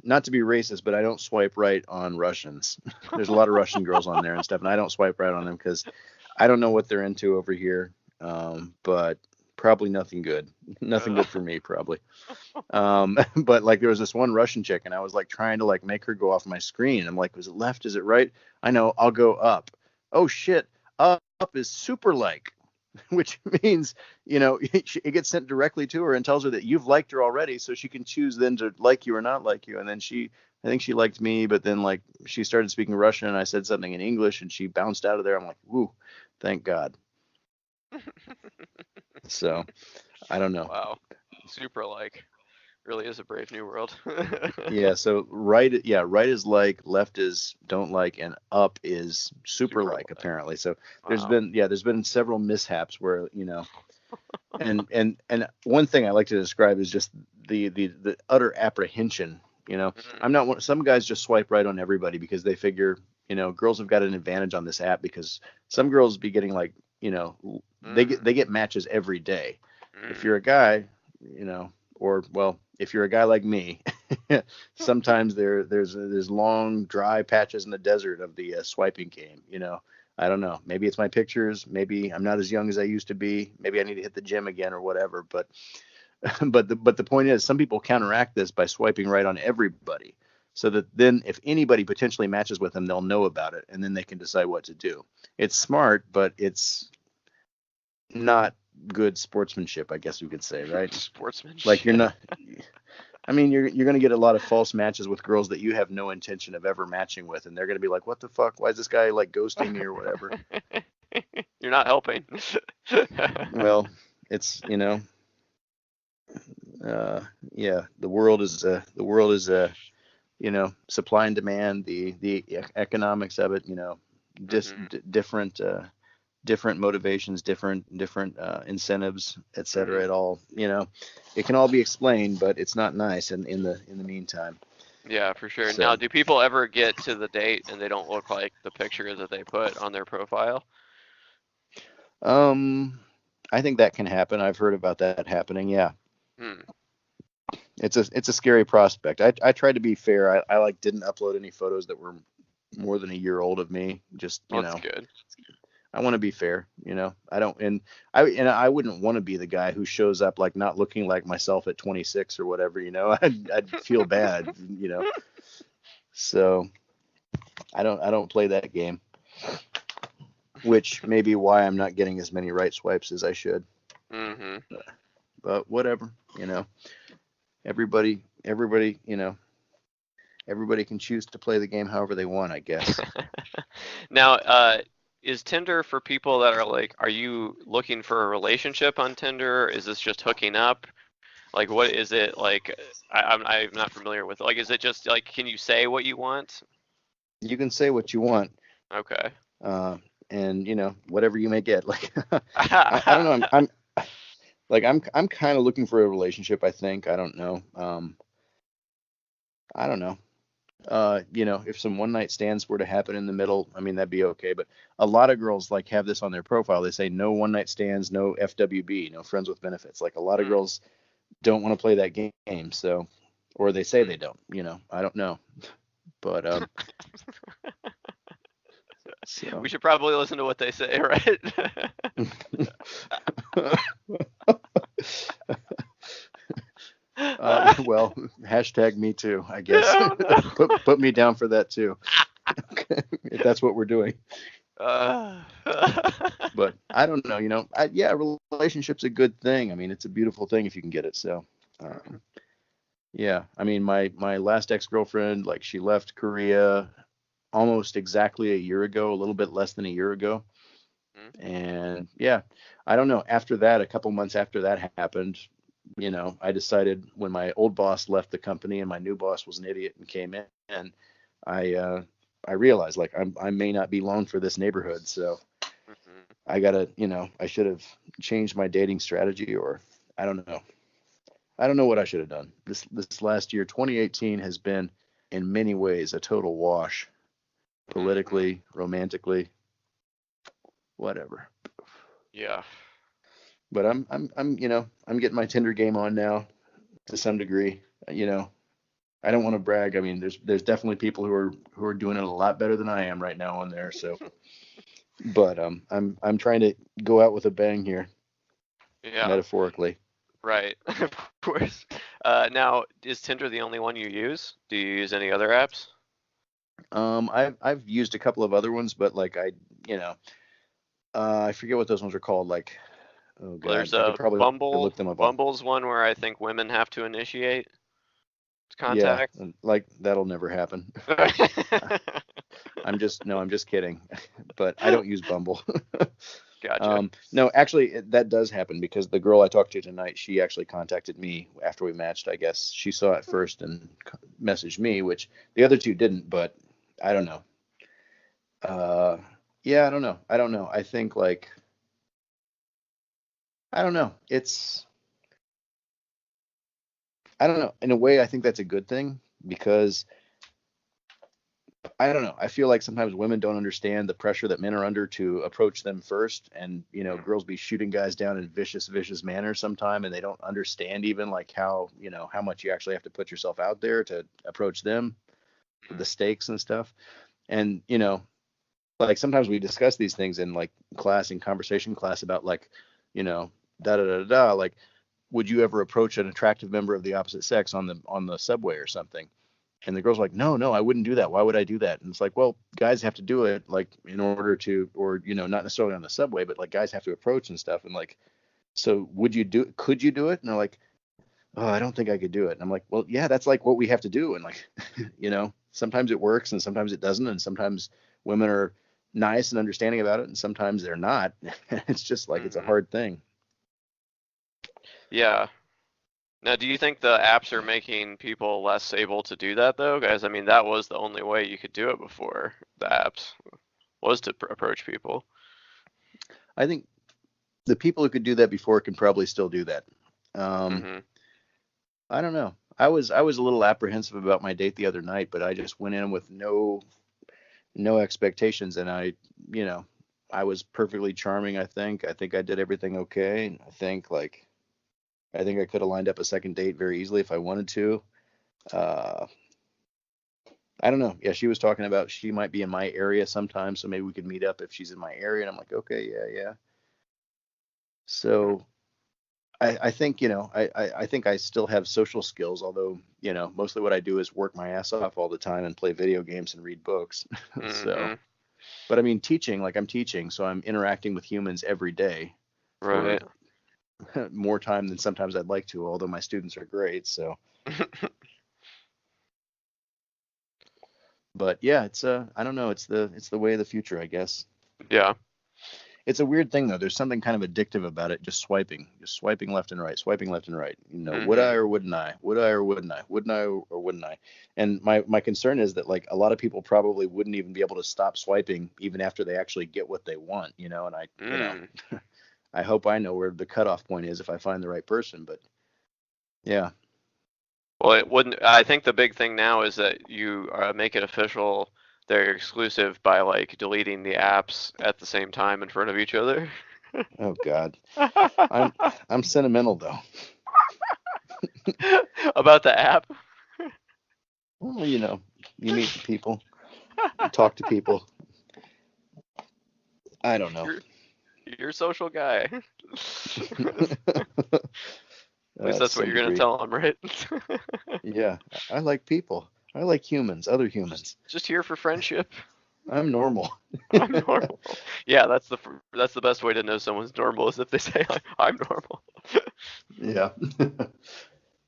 not to be racist, but I don't swipe right on Russians. There's a lot of Russian girls on there and stuff, and I don't swipe right on them because I don't know what they're into over here. But probably nothing good. Nothing good for me, probably. But like there was this one Russian chick, and I was like trying to like make her go off my screen. I'm like, was it left? Is it right? I know. I'll go up. Oh shit! Up is super like. Which means, it gets sent directly to her and tells her that you've liked her already, so she can choose then to like you or not like you. And then I think she liked me, but then like she started speaking Russian and I said something in English and she bounced out of there. I'm like, woo, thank God. So I don't know. Wow. Super like. Really is a brave new world. Yeah, so right is like, left is don't like, and up is super like apparently. So there's been several mishaps where, and one thing I like to describe is just the utter apprehension. I'm not some guys just swipe right on everybody because they figure, girls have got an advantage on this app because some girls be getting like, they get matches every day. If you're a guy, or well, if you're a guy like me, sometimes there's long dry patches in the desert of the swiping game. I don't know. Maybe it's my pictures. Maybe I'm not as young as I used to be. Maybe I need to hit the gym again or whatever. But the point is, some people counteract this by swiping right on everybody, so that then if anybody potentially matches with them, they'll know about it, and then they can decide what to do. It's smart, but it's not good sportsmanship, I guess we could say, right? Sportsmanship. Like you're not. I mean, you're going to get a lot of false matches with girls that you have no intention of ever matching with, and they're going to be like, "What the fuck? Why is this guy like ghosting me or whatever?" You're not helping. Well, it's yeah. The world is supply and demand, the economics of it, different motivations, different incentives, etc. It all, it can all be explained, but it's not nice in the meantime. Yeah, for sure. So, now, do people ever get to the date and they don't look like the picture that they put on their profile? I think that can happen. I've heard about that happening. Yeah. It's a scary prospect. I tried to be fair. I didn't upload any photos that were more than a year old of me. Just, That's good. I want to be fair, I don't, and I wouldn't want to be the guy who shows up like not looking like myself at 26 or whatever, I'd feel bad, So I don't play that game, which may be why I'm not getting as many right swipes as I should. But whatever, everybody, everybody can choose to play the game however they want, I guess. Now, is Tinder for people that are like, are you looking for a relationship on Tinder? Is this just hooking up? Like, what is it like? I'm not familiar with it. Like, is it just like, can you say what you want? You can say what you want. Okay. And whatever you may get. Like, I don't know. I'm kind of looking for a relationship. I think. I don't know. I don't know. if some one night stands were to happen in the middle, I mean, that'd be okay. But a lot of girls like have this on their profile. They say no one night stands, no FWB, no friends with benefits. Like a lot of girls don't want to play that game. So, or they say they don't, I don't know. But, so. We should probably listen to what they say, right? Well, hashtag me too, I guess. Put me down for that too. If that's what we're doing. But I don't know, yeah, relationship's a good thing. I mean, it's a beautiful thing if you can get it. So, yeah, I mean, my last ex-girlfriend, like she left Korea almost exactly a year ago, a little bit less than a year ago. And yeah, I don't know. After that, a couple months after that happened, I decided when my old boss left the company and my new boss was an idiot and came in, and I realized like I may not be long for this neighborhood. So I gotta, I should have changed my dating strategy, or I don't know. I don't know what I should have done. This last year, 2018, has been in many ways a total wash, politically, romantically, whatever. Yeah. But I'm getting my Tinder game on now to some degree. I don't want to brag. I mean, there's definitely people who are doing it a lot better than I am right now on there. So, but I'm trying to go out with a bang here. Yeah. Metaphorically. Right. Of course. Now, is Tinder the only one you use? Do you use any other apps? I've used a couple of other ones, but like I forget what those ones are called. Like, oh god, There's I could probably Bumble. look them up. Bumble's one where I think women have to initiate contact. Yeah, like that'll never happen. I'm just kidding. But I don't use Bumble. Gotcha. No, actually, that does happen because the girl I talked to tonight, she actually contacted me after we matched. I guess she saw it first and messaged me, which the other two didn't. But I don't know. Yeah, I don't know. I think like, I don't know. I don't know. In a way, I think that's a good thing because I don't know. I feel like sometimes women don't understand the pressure that men are under to approach them first. And, girls be shooting guys down in vicious manner sometime. And they don't understand even like how much you actually have to put yourself out there to approach them, the stakes and stuff. And, like sometimes we discuss these things in like class, in conversation class about like, like, would you ever approach an attractive member of the opposite sex on the subway or something? And the girl's like, no, I wouldn't do that. Why would I do that? And it's like, well, guys have to do it like in order to, or, not necessarily on the subway, but like guys have to approach and stuff. And like, so could you do it? And they're like, oh, I don't think I could do it. And I'm like, well, yeah, that's like what we have to do. And like, sometimes it works and sometimes it doesn't. And sometimes women are nice and understanding about it. And sometimes they're not. It's just like, it's a hard thing. Yeah. Now, do you think the apps are making people less able to do that, though? Guys, I mean, that was the only way you could do it before the apps, was to approach people. I think the people who could do that before can probably still do that. I don't know. I was a little apprehensive about my date the other night, but I just went in with no expectations, and I was perfectly charming. I think I did everything okay. And I think I could have lined up a second date very easily if I wanted to. I don't know. Yeah, she was talking about she might be in my area sometime, so maybe we could meet up if she's in my area. And I'm like, okay, yeah. So I think, I think I still have social skills, although, mostly what I do is work my ass off all the time and play video games and read books. So, but I mean, teaching, like I'm teaching, so I'm interacting with humans every day. Right. More time than sometimes I'd like to, although my students are great. So, but yeah, it's I don't know. It's the way of the future, I guess. Yeah. It's a weird thing though. There's something kind of addictive about it. Just swiping left and right, would I or wouldn't I? Would I or wouldn't I? Wouldn't I or wouldn't I? And my concern is that like a lot of people probably wouldn't even be able to stop swiping even after they actually get what they want, and I I hope I know where the cutoff point is if I find the right person, but yeah. Well, it wouldn't. I think the big thing now is that you make it official. They're exclusive by like deleting the apps at the same time in front of each other. Oh God, I'm sentimental though. About the app. Well, you know, you meet the people, you talk to people. I don't know. You're a social guy. At least that's what you're going to degree. tell them, right? Yeah, I like people. I like humans, other humans. Just here for friendship. I'm normal. I'm normal. Yeah, that's the best way to know someone's normal is if they say I'm normal. Yeah.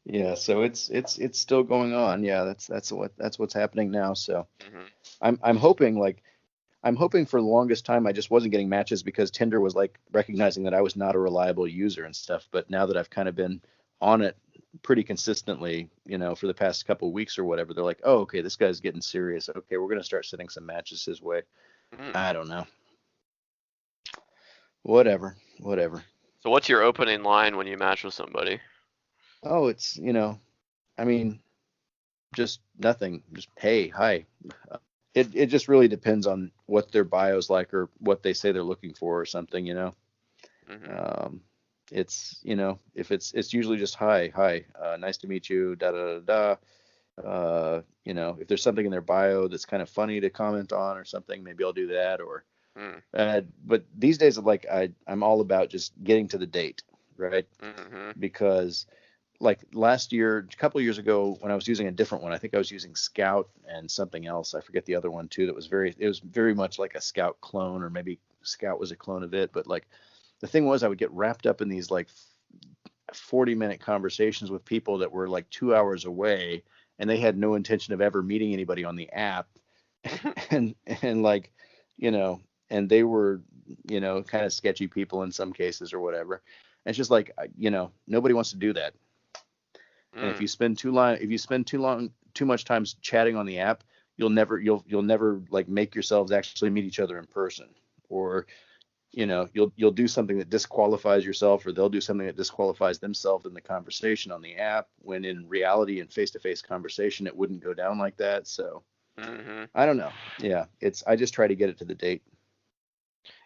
Yeah, so it's still going on. Yeah, that's what's happening now. So I'm hoping for the longest time I just wasn't getting matches because Tinder was like recognizing that I was not a reliable user and stuff. But now that I've kind of been on it pretty consistently, you know, for the past couple of weeks or whatever, they're like, oh, okay, this guy's getting serious. Okay, we're gonna start sending some matches his way. I don't know. Whatever. So what's your opening line when you match with somebody? Oh, it's, you know, I mean, just nothing. Just hey, hi. It just really depends on what their bio's like or what they say they're looking for or something, you know. It's, you know, if it's usually just hi, nice to meet you, da da da da. You know, if there's something in their bio that's kind of funny to comment on or something, maybe I'll do that. Or, but these days, like I'm all about just getting to the date, right? Because like last year, a couple of years ago, when I was using a different one, I think I was using Scout and something else. I forget the other one too. It was very much like a Scout clone, or maybe Scout was a clone of it. But like the thing was, I would get wrapped up in these like 40-minute conversations with people that were like 2 hours away, and they had no intention of ever meeting anybody on the app, and like, you know, and they were, you know, kind of sketchy people in some cases or whatever. And it's just like, you know, nobody wants to do that. And if you spend too much time chatting on the app, you'll never like make yourselves actually meet each other in person, or, you know, you'll do something that disqualifies yourself, or they'll do something that disqualifies themselves in the conversation on the app, when in reality, in face-to-face conversation, it wouldn't go down like that. So I don't know. Yeah, I just try to get it to the date.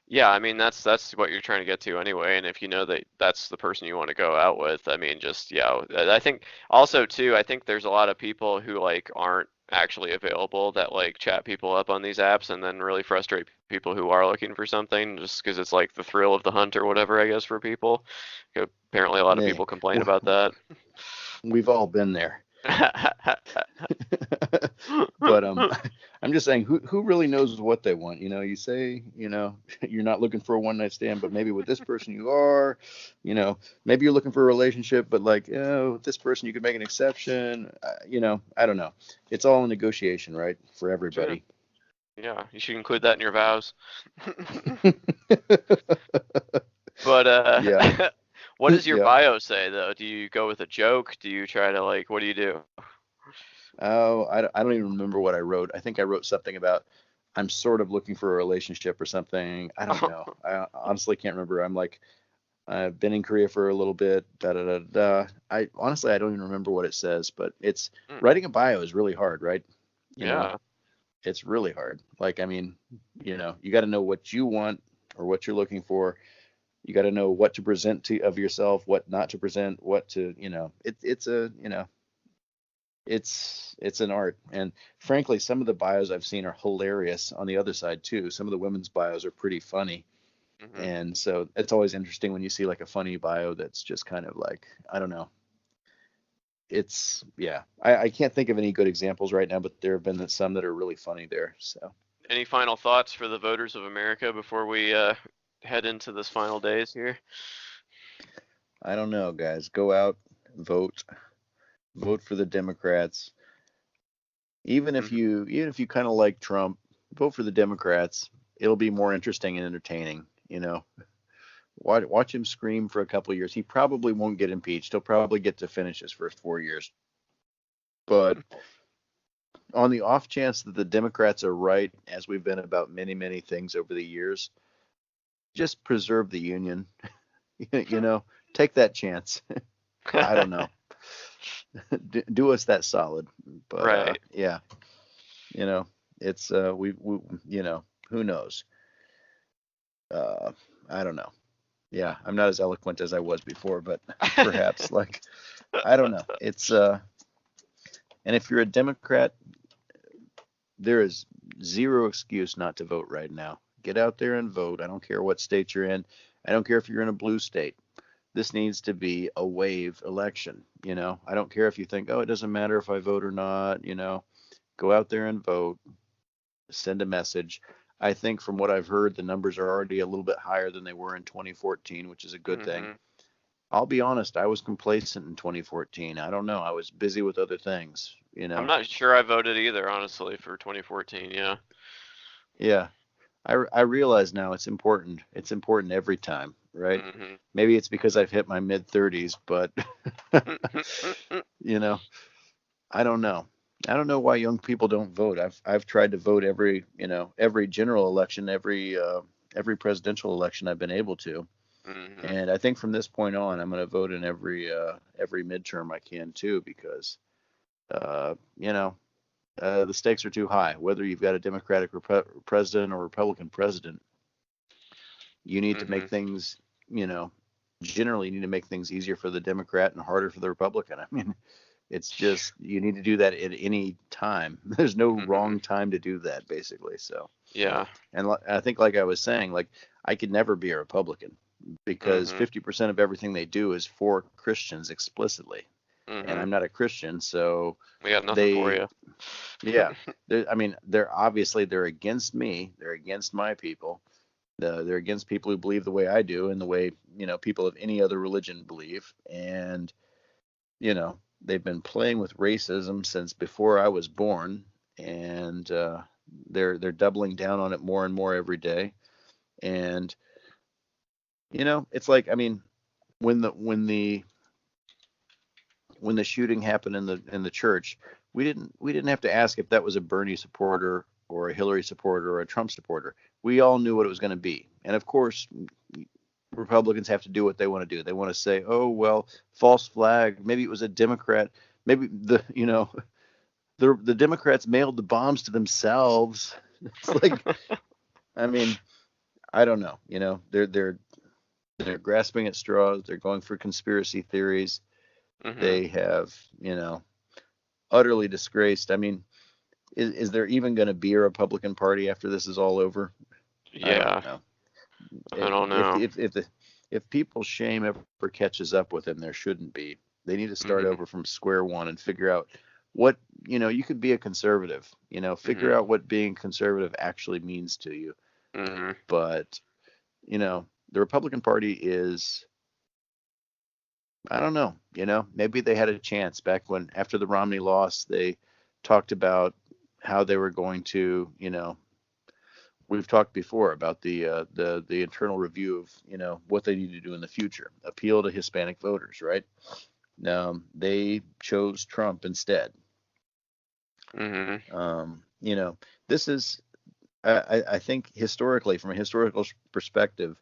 Yeah, I mean that's what you're trying to get to anyway, and if you know that that's the person you want to go out with, I mean, just yeah. I think also too, I think there's a lot of people who like aren't actually available that like chat people up on these apps and then really frustrate people who are looking for something just because it's like the thrill of the hunt or whatever, I guess, for people. Apparently, a lot of people complain about that. We've all been there. But I'm just saying, who really knows what they want? You know, you say, you know, you're not looking for a one-night stand, but maybe with this person you are. You know, maybe you're looking for a relationship, but like, you know, with this person you could make an exception. You know, I don't know. It's all a negotiation, right, for everybody. Sure. Yeah, you should include that in your vows. But yeah. What does your bio say, though? Do you go with a joke? Do you try to, like, what do you do? Oh, I don't even remember what I wrote. I think I wrote something about I'm sort of looking for a relationship or something. I don't know. I honestly can't remember. I'm like, I've been in Korea for a little bit. Da da da da. I don't even remember what it says, but it's writing a bio is really hard, right? You know, it's really hard. Like, I mean, you know, you got to know what you want or what you're looking for. You got to know what to present of yourself, what not to present, what to, you know, it's an art. And frankly, some of the bios I've seen are hilarious on the other side too. Some of the women's bios are pretty funny. And so it's always interesting when you see like a funny bio that's just kind of like, I don't know. It's, yeah, I can't think of any good examples right now, but there have been some that are really funny there. So any final thoughts for the voters of America before we head into this final days here? I don't know, guys. Go out, vote for the Democrats. Even if you kind of like Trump, vote for the Democrats. It'll be more interesting and entertaining, you know. Watch him scream for a couple of years. He probably won't get impeached. He'll probably get to finish his first 4 years. But on the off chance that the Democrats are right, as we've been about many, many things over the years, just preserve the Union. You know, take that chance. I don't know. do us that solid. But Right. yeah, it's we who knows? I don't know. Yeah, I'm not as eloquent as I was before, but perhaps I don't know. It's and if you're a Democrat, there is zero excuse not to vote right now. Get out there and vote. I don't care what state you're in. I don't care if you're in a blue state. This needs to be a wave election. I don't care if you think, oh, it doesn't matter if I vote or not. Go out there and vote. Send a message. I think from what I've heard, the numbers are already a little bit higher than they were in 2014, which is a good thing. I'll be honest, I was complacent in 2014. I don't know. I was busy with other things, I'm not sure I voted either, honestly, for 2014. Yeah. Yeah. I realize now it's important. It's important every time, right? Maybe it's because I've hit my mid 30s, but I don't know. I don't know why young people don't vote. I've tried to vote every general election, every presidential election I've been able to. And I think from this point on, I'm going to vote in every midterm I can too, because the stakes are too high. Whether you've got a Democratic president or Republican president, you need to make things, generally you need to make things easier for the Democrat and harder for the Republican. I mean, it's just, you need to do that at any time. There's no wrong time to do that, basically. So yeah. And I think, like I was saying, I could never be a Republican, because 50% of everything they do is for Christians explicitly. And I'm not a Christian, so we got nothing for you. Yeah. They're against me. They're against my people. They're against people who believe the way I do and the way, people of any other religion believe. And, they've been playing with racism since before I was born, and they're doubling down on it more and more every day. And, it's like, I mean, when the shooting happened in the church, we didn't have to ask if that was a Bernie supporter or a Hillary supporter or a Trump supporter. We all knew what it was going to be. And of course, Republicans have to do what they want to do. They want to say, oh, well, false flag. Maybe it was a Democrat. Maybe the Democrats mailed the bombs to themselves. It's like, I mean, I don't know. They're grasping at straws. They're going for conspiracy theories. They have, utterly disgraced. I mean, is there even going to be a Republican Party after this is all over? Yeah. I don't know. If people's shame ever catches up with them, there shouldn't be. They need to start over from square one and figure out what, you could be a conservative, figure out what being conservative actually means to you. But, the Republican Party is, I don't know, maybe they had a chance back when, after the Romney loss, they talked about how they were going to, we've talked before about the internal review of, what they need to do in the future, appeal to Hispanic voters, right? They chose Trump instead. This is, I think historically, from a historical perspective,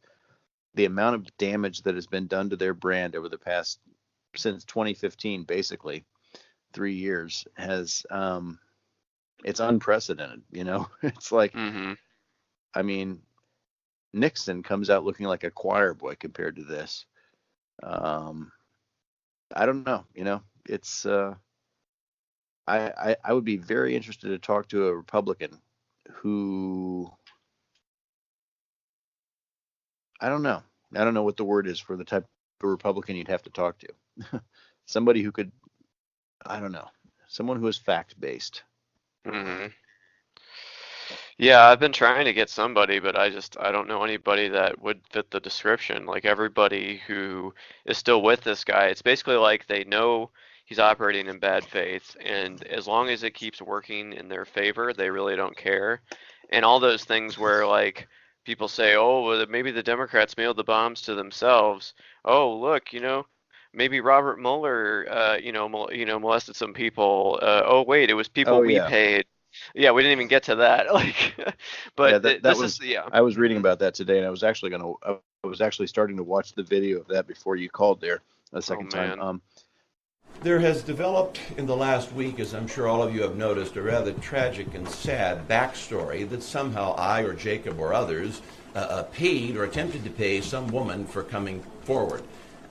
the amount of damage that has been done to their brand over the past, since 2015, basically 3 years, has, it's unprecedented. It's like, I mean, Nixon comes out looking like a choir boy compared to this. I don't know, it's, I would be very interested to talk to a Republican who, I don't know what the word is for the type of Republican you'd have to talk to. Somebody who could, I don't know, someone who is fact-based. Yeah, I've been trying to get somebody, but I don't know anybody that would fit the description. Like, everybody who is still with this guy, it's basically like they know he's operating in bad faith, and as long as it keeps working in their favor, they really don't care. And all those things where, like, people say, oh, well, maybe the Democrats mailed the bombs to themselves. Oh, look, maybe Robert Mueller, molested some people. Oh, wait, it was people we paid. Yeah, we didn't even get to that. Like, but I was reading about that today, and I was actually starting to watch the video of that before you called there a second time. There has developed in the last week, as I'm sure all of you have noticed, a rather tragic and sad backstory that somehow I or Jacob or others paid or attempted to pay some woman for coming forward.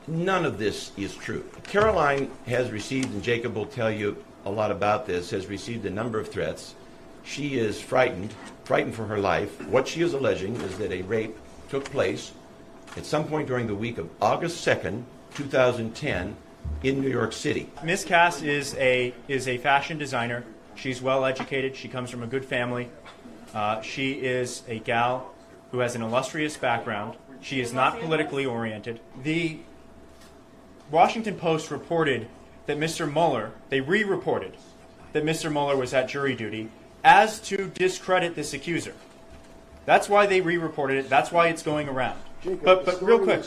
None of this is true. Caroline has received, and Jacob will tell you a lot about this, has received a number of threats. She is frightened for her life. What she is alleging is that a rape took place at some point during the week of August 2nd, 2010, in New York City. Miss Cass is a fashion designer. She's well educated. She comes from a good family. She is a gal who has an illustrious background. She is not politically oriented. The Washington Post reported that Mr. Mueller, they re-reported that Mr. Mueller was at jury duty as to discredit this accuser. That's why they re-reported it. That's why it's going around. Jacob, but real quick,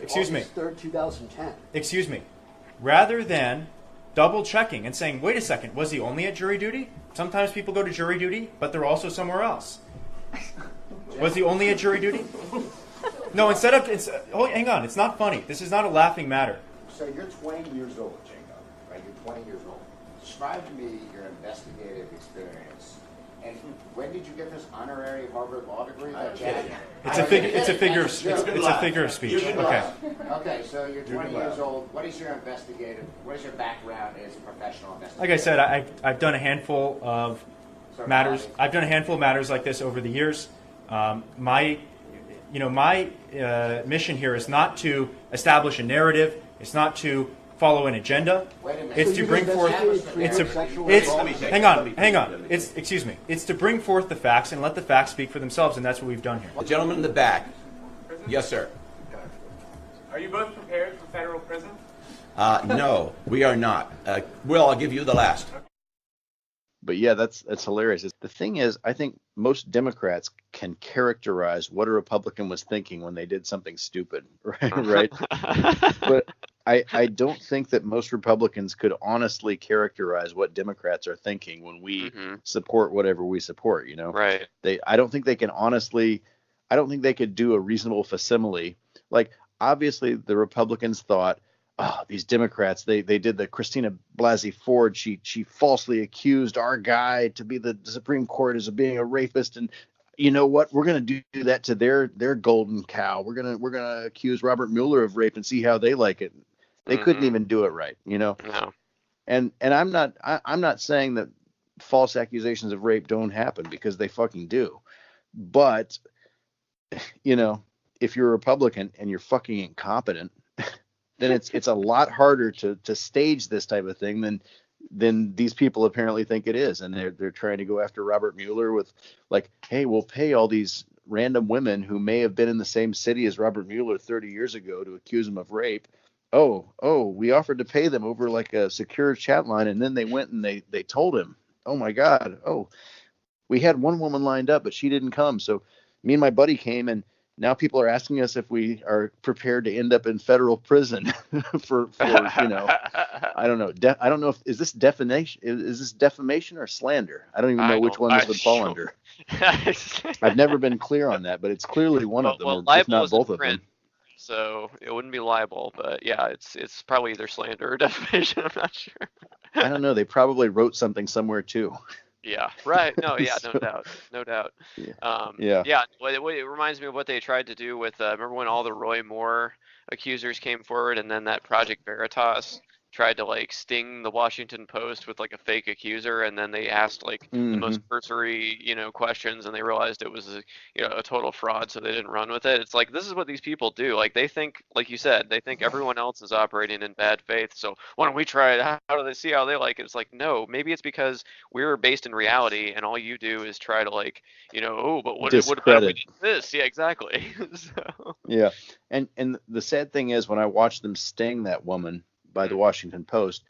excuse me. August 3rd, 2010. Excuse me. Rather than double checking and saying, wait a second, was he only at jury duty? Sometimes people go to jury duty, but they're also somewhere else. Was he only at jury duty? No, hang on, it's not funny. This is not a laughing matter. So you're 20 years old, Jacob, right? You're 20 years old. Describe to me your investigative experience. And when did you get this honorary Harvard Law degree? It's a figure of speech. Okay. Okay, so you're 20 years old. What is your background as a professional investigator? Like I said, I've done a handful of matters. I've done a handful of matters like this over the years. My mission here is not to establish a narrative. It's not to follow an agenda. It's to bring forth. Hang on. It's to bring forth the facts and let the facts speak for themselves, and that's what we've done here. The gentleman in the back. Yes, sir. Are you both prepared for federal prison? No, we are not. Will, I'll give you the last. But yeah, that's hilarious. The thing is, I think most Democrats can characterize what a Republican was thinking when they did something stupid, right? But I don't think that most Republicans could honestly characterize what Democrats are thinking when we support whatever we support, Right. I don't think they could do a reasonable facsimile. Like, obviously the Republicans thought, oh, these Democrats, they did the Christina Blasey Ford. She falsely accused our guy to be the Supreme Court as being a rapist. And you know what? We're going to do that to their golden cow. We're going to accuse Robert Mueller of rape and see how they like it. They couldn't even do it right, No. And I'm not saying that false accusations of rape don't happen, because they fucking do. But, if you're a Republican and you're fucking incompetent, then it's a lot harder to stage this type of thing than these people apparently think it is. And they're trying to go after Robert Mueller with, like, hey, we'll pay all these random women who may have been in the same city as Robert Mueller 30 years ago to accuse him of rape. Oh, we offered to pay them over like a secure chat line, and then they went and they told him, oh my God, we had one woman lined up, but she didn't come. So me and my buddy came, and now people are asking us if we are prepared to end up in federal prison for I don't know. I don't know is this defamation? Is this defamation or slander? I don't even know which one this would fall under. I've never been clear on that, but it's clearly one of them, or if not both of them. So it wouldn't be libel, but yeah, it's probably either slander or defamation. I'm not sure. I don't know. They probably wrote something somewhere too. Yeah. Right. No. Yeah. No doubt. Yeah. Yeah. It reminds me of what they tried to do with. Remember when all the Roy Moore accusers came forward, and then that Project Veritas tried to like sting the Washington Post with like a fake accuser, and then they asked like the most cursory questions, and they realized it was a total fraud, so they didn't run with it. It's like, this is what these people do. Like, they think, like you said, they think everyone else is operating in bad faith, so why don't we try it? How do they see how they like it? It's like, no, maybe it's because we're based in reality, and all you do is try to like but what about if we did this? Yeah, exactly. So. Yeah, and the sad thing is, when I watched them sting that woman by the Washington Post,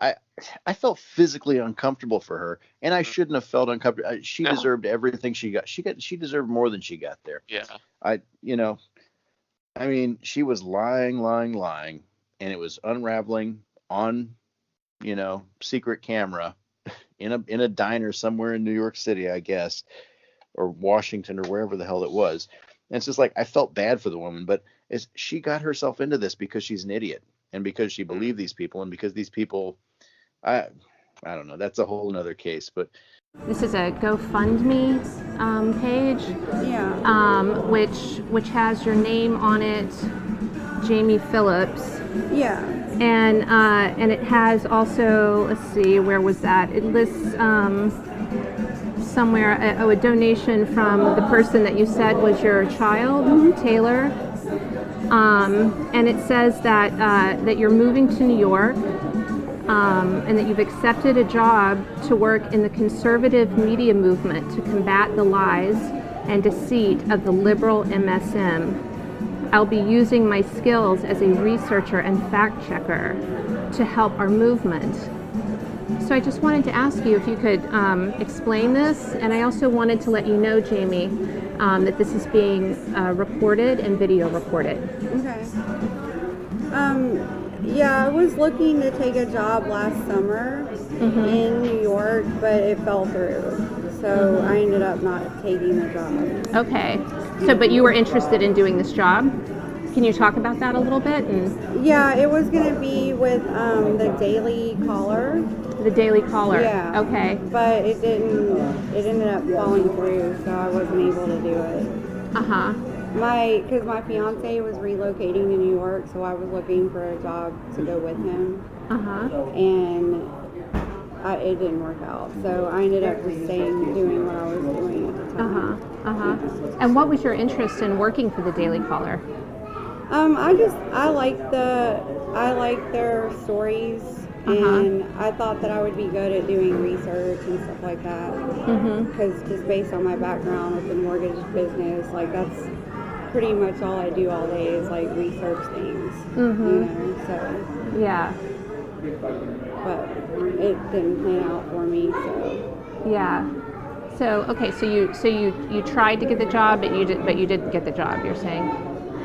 I felt physically uncomfortable for her, and I shouldn't have felt uncomfortable. She deserved everything she got. She deserved more than she got there. Yeah. I mean, she was lying, and it was unraveling on, secret camera in a diner somewhere in New York City, I guess, or Washington, or wherever the hell it was. And it's just like, I felt bad for the woman, but she got herself into this because she's an idiot. and because she believed these people, and because these people, I don't know, that's a whole nother case. But this is a GoFundMe page, which has your name on it, Jamie Phillips. Yeah. And it has also, let's see, where was that? It lists somewhere a donation from the person that you said was your child, Taylor. And it says that you're moving to New York, and that you've accepted a job to work in the conservative media movement to combat the lies and deceit of the liberal MSM. I'll be using my skills as a researcher and fact checker to help our movement. So I just wanted to ask you if you could explain this, and I also wanted to let you know, Jamie, that this is being recorded and video recorded. Okay. Yeah, I was looking to take a job last summer in New York, but it fell through. So I ended up not taking the job. Okay. So, but you were interested in doing this job? Can you talk about that a little bit? Yeah, it was going to be with the Daily Caller. The Daily Caller. Yeah. Okay. But it didn't. It ended up falling through, so I wasn't able to do it. Because my fiance was relocating to New York, so I was looking for a job to go with him. And it didn't work out, so I ended up just doing what I was doing at the time. And what was your interest in working for the Daily Caller? I liked their stories, and I thought that I would be good at doing research and stuff like that. Because just based on my background with the mortgage business, like that's pretty much all I do all day is like research things. You know, so yeah. But it didn't pan out for me, so yeah. So okay, so you tried to get the job, but you didn't get the job. You're saying?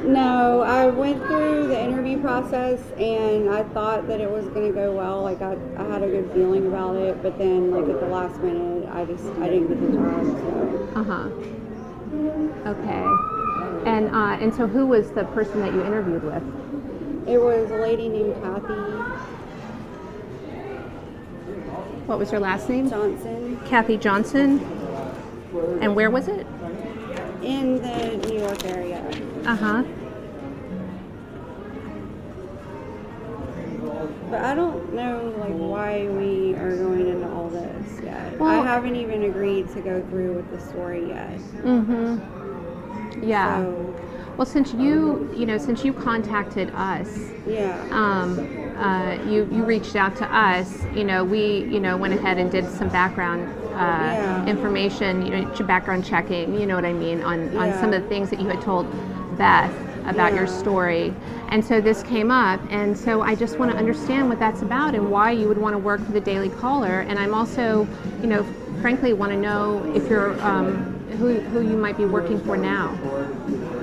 No, I went through the interview process and I thought that it was going to go well. Like I had a good feeling about it, but then like at the last minute, I didn't get the job. So. Okay. And so who was the person that you interviewed with? It was a lady named Kathy. What was her last name? Johnson. Kathy Johnson. And where was it? In the New York area. But I don't know like why we are going into all this yet. Well, I haven't even agreed to go through with the story yet. Yeah. So, well, since you contacted us, you reached out to us. We went ahead and did some background information, background checking. You know what I mean on some of the things that you had told Beth about your story. And so this came up, and so I just want to understand what that's about and why you would want to work for the Daily Caller. And I'm also, frankly, want to know if you're who you might be working for now.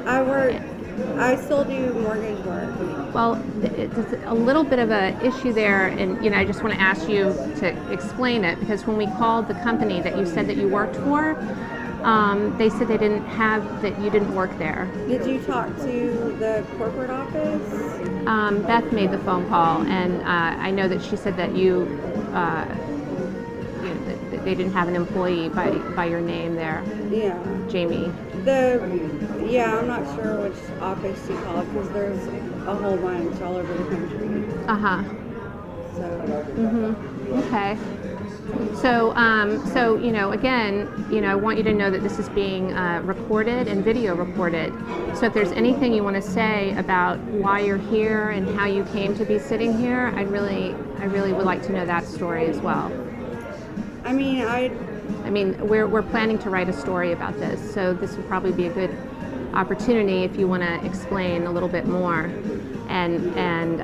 I still do mortgage work. Well, it's a little bit of an issue there, and I just want to ask you to explain it, because when we called the company that you said that you worked for, they said they didn't have that you didn't work there. Did you talk to the corporate office? Beth made the phone call, and I know that she said that they didn't have an employee by your name there. Yeah. Jamie. I'm not sure which office she called, because there's a whole bunch all over the country. So. Okay. So, again, I want you to know that this is being recorded and video recorded. So if there's anything you want to say about why you're here and how you came to be sitting here, I really would like to know that story as well. I mean, we're planning to write a story about this, so this would probably be a good opportunity if you want to explain a little bit more and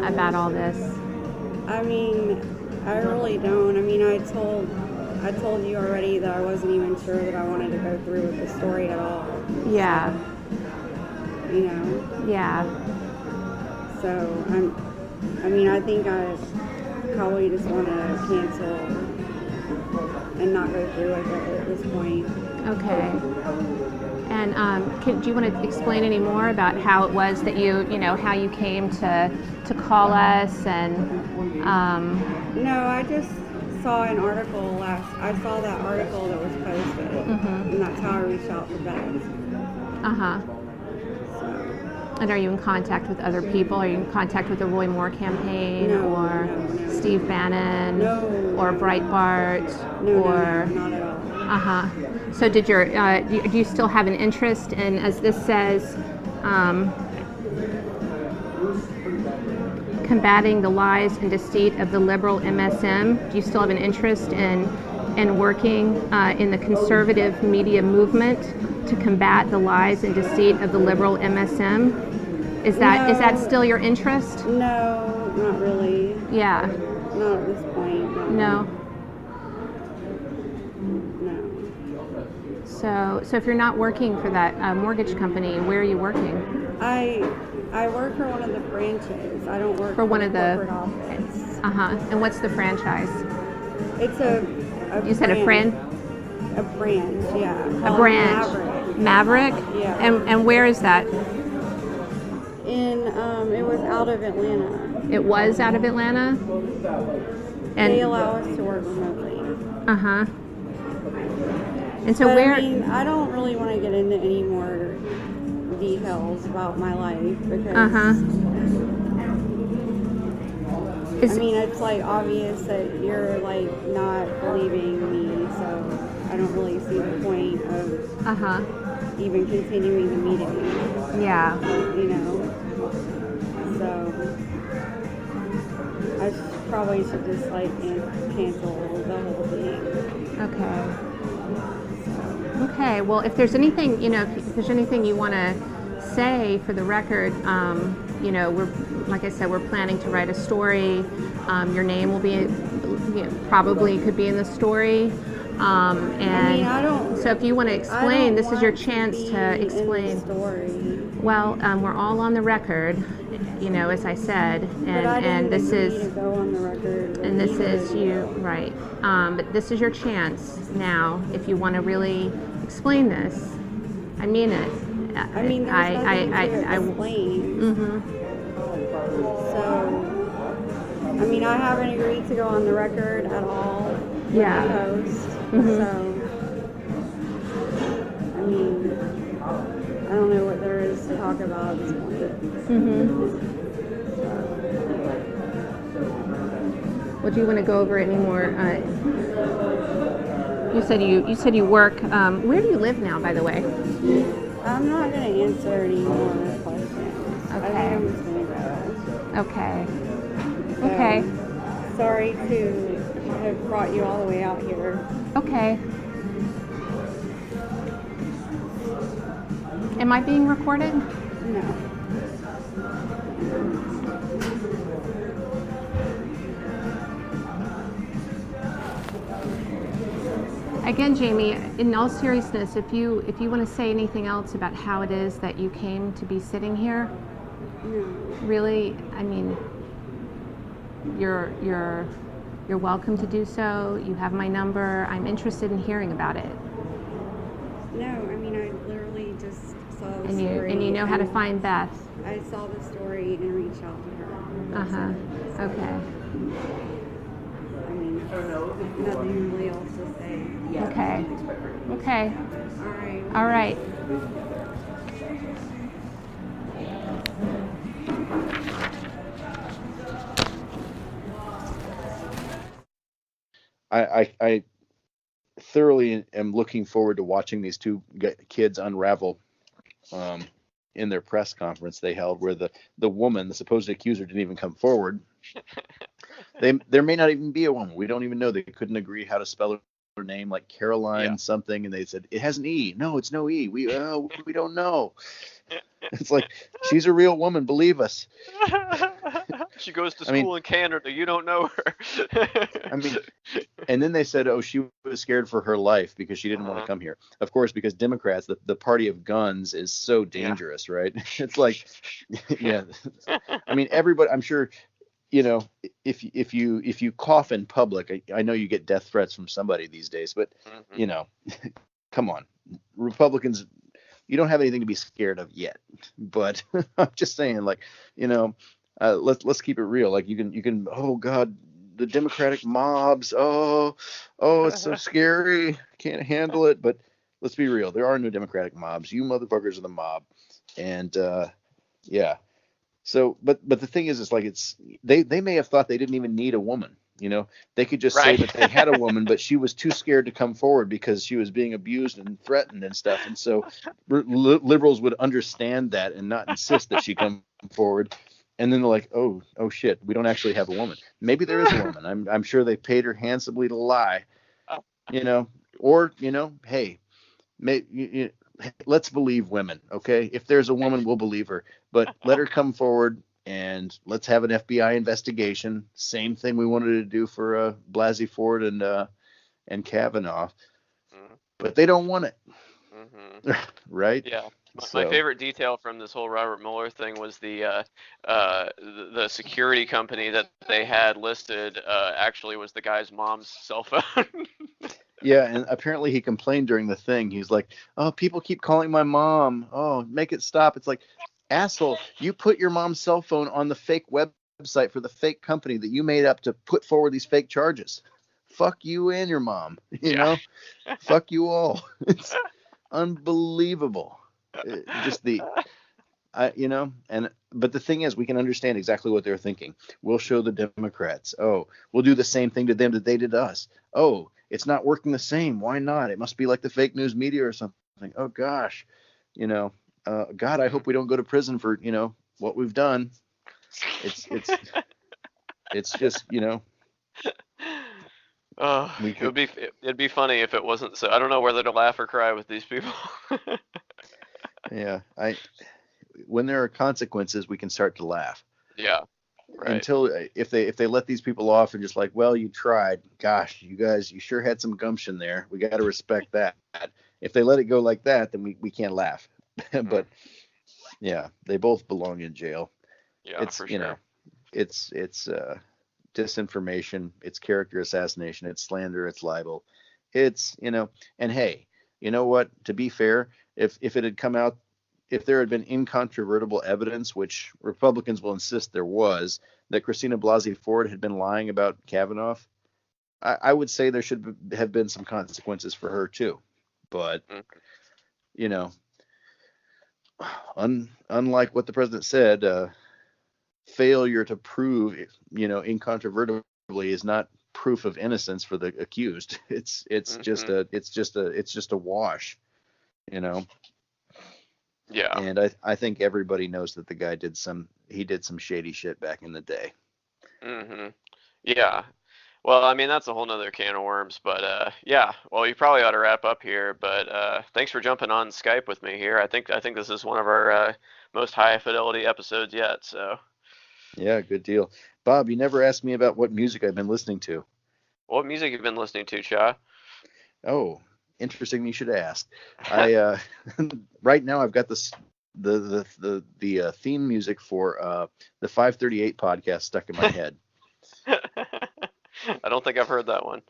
about all this. I mean, I really don't. I mean, I told you already that I wasn't even sure that I wanted to go through with the story at all. Yeah. So, Yeah. So I think I probably just want to cancel and not go through with it at this point. Okay. And do you want to explain any more about how it was that how you came to call us and? No, I just saw an article I saw that article that was posted, and that's how I reached out to Beth. And are you in contact with other people? Are you in contact with the Roy Moore campaign or Steve Bannon or Breitbart or? No, not at all. So do you still have an interest in, as this says, combating the lies and deceit of the liberal MSM? Do you still have an interest in working in the conservative media movement to combat the lies and deceit of the liberal MSM? Is that still your interest? No, not really. Yeah. Not at this point. No. So if you're not working for that mortgage company, where are you working? I work for one of the branches. I don't work for one of the corporate office. And what's the franchise? It's a you said a brand? A brand, yeah. A brand. Maverick? Yeah. And where is that? It was out of Atlanta. It was out of Atlanta? And they allow us to work remotely. And so I don't really want to get into any more details about my life because it's like obvious that you're like not believing me, so I don't really see the point of even continuing the meeting. Yeah. So I probably should just cancel the whole thing. Okay. Well, if there's anything, if there's anything you want to say for the record, like I said, we're planning to write a story. Your name will be, probably could be in the story. So if you want to explain, this is your chance to explain. Well, we're all on the record, as I said, and this is to go on the record. And this is you, right? But this is your chance now, if you want to really explain this. I mean it. There's nothing to explain. So, I haven't agreed to go on the record at all. Yeah. So, I don't know what there is to talk about at this point. Well, do you want to go over any more? You said you work. Where do you live now, by the way? I'm not going to answer any more questions. Okay. I think I'm just going to go. Okay. So, Okay. Sorry to have brought you all the way out here. Okay. Am I being recorded? No. Again, Jamie, in all seriousness, if you want to say anything else about how it is that you came to be sitting here, really, you're welcome to do so. You have my number. I'm interested in hearing about it. No, I literally just saw the story. And you know how to find Beth. I saw the story and reached out to her. Okay. Nothing really else to say. Okay. All right. I thoroughly am looking forward to watching these two kids unravel in their press conference they held, where the woman, the supposed accuser, didn't even come forward. There may not even be a woman. We don't even know. They couldn't agree how to spell her name, like Caroline something, and they said it has an E. No, it's no E. We don't know. It's like, she's a real woman. Believe us. She goes to school in Canada. You don't know her. And then they said, she was scared for her life because she didn't want to come here. Of course, because Democrats, the party of guns, is so dangerous, right? It's like, everybody, I'm sure, if you cough in public, I know you get death threats from somebody these days, but come on, Republicans you don't have anything to be scared of yet. But I'm just saying, like, let's keep it real. Like, you can, oh God, the Democratic mobs. Oh, it's so scary. Can't handle it. But let's be real. There are no Democratic mobs. You motherfuckers are the mob. And yeah. So, but the thing is, it's like they may have thought they didn't even need a woman. They could just say that they had a woman, but she was too scared to come forward because she was being abused and threatened and stuff. And so liberals would understand that and not insist that she come forward. And then they're like, oh shit, we don't actually have a woman. Maybe there is a woman. I'm sure they paid her handsomely to lie, or hey, let's believe women. Okay. If there's a woman, we'll believe her, but let her come forward. And let's have an FBI investigation. Same thing we wanted to do for Blasey Ford and Kavanaugh, but they don't want it, right? Yeah. My favorite detail from this whole Robert Mueller thing was the security company that they had listed actually was the guy's mom's cell phone. Yeah, and apparently he complained during the thing. He's like, "Oh, people keep calling my mom. Oh, make it stop." It's like, asshole, you put your mom's cell phone on the fake website for the fake company that you made up to put forward these fake charges. Fuck you and your mom, know? Fuck you all. It's unbelievable. But the thing is, we can understand exactly what they're thinking. We'll show the Democrats. Oh, we'll do the same thing to them that they did to us. Oh, it's not working the same. Why not? It must be like the fake news media or something. Oh gosh, God, I hope we don't go to prison for, what we've done. It's just, it'd be funny if it wasn't so. I don't know whether to laugh or cry with these people. Yeah, when there are consequences, we can start to laugh. Yeah. Right. Until if they let these people off and just like, well, you tried. Gosh, you guys, you sure had some gumption there. We got to respect that. If they let it go like that, then we can't laugh. But yeah, they both belong in jail. Yeah, it's for sure. It's disinformation, it's character assassination, it's slander, it's libel. It's and hey, you know what? To be fair, if it had come out, if there had been incontrovertible evidence, which Republicans will insist there was, that Christina Blasey Ford had been lying about Kavanaugh, I would say there should have been some consequences for her too. But unlike what the president said, failure to prove, incontrovertibly is not proof of innocence for the accused. It's just a wash, Yeah. And I think everybody knows that the guy did some shady shit back in the day. Yeah. Well, I mean, that's a whole nother can of worms, but yeah. Well, you probably ought to wrap up here, but thanks for jumping on Skype with me here. I think this is one of our most high fidelity episodes yet. So. Yeah, good deal. Bob, you never asked me about what music I've been listening to. What music have you been listening to, Cha? Oh, interesting. You should ask. I right now I've got the theme music for the 538 podcast stuck in my head. I don't think I've heard that one.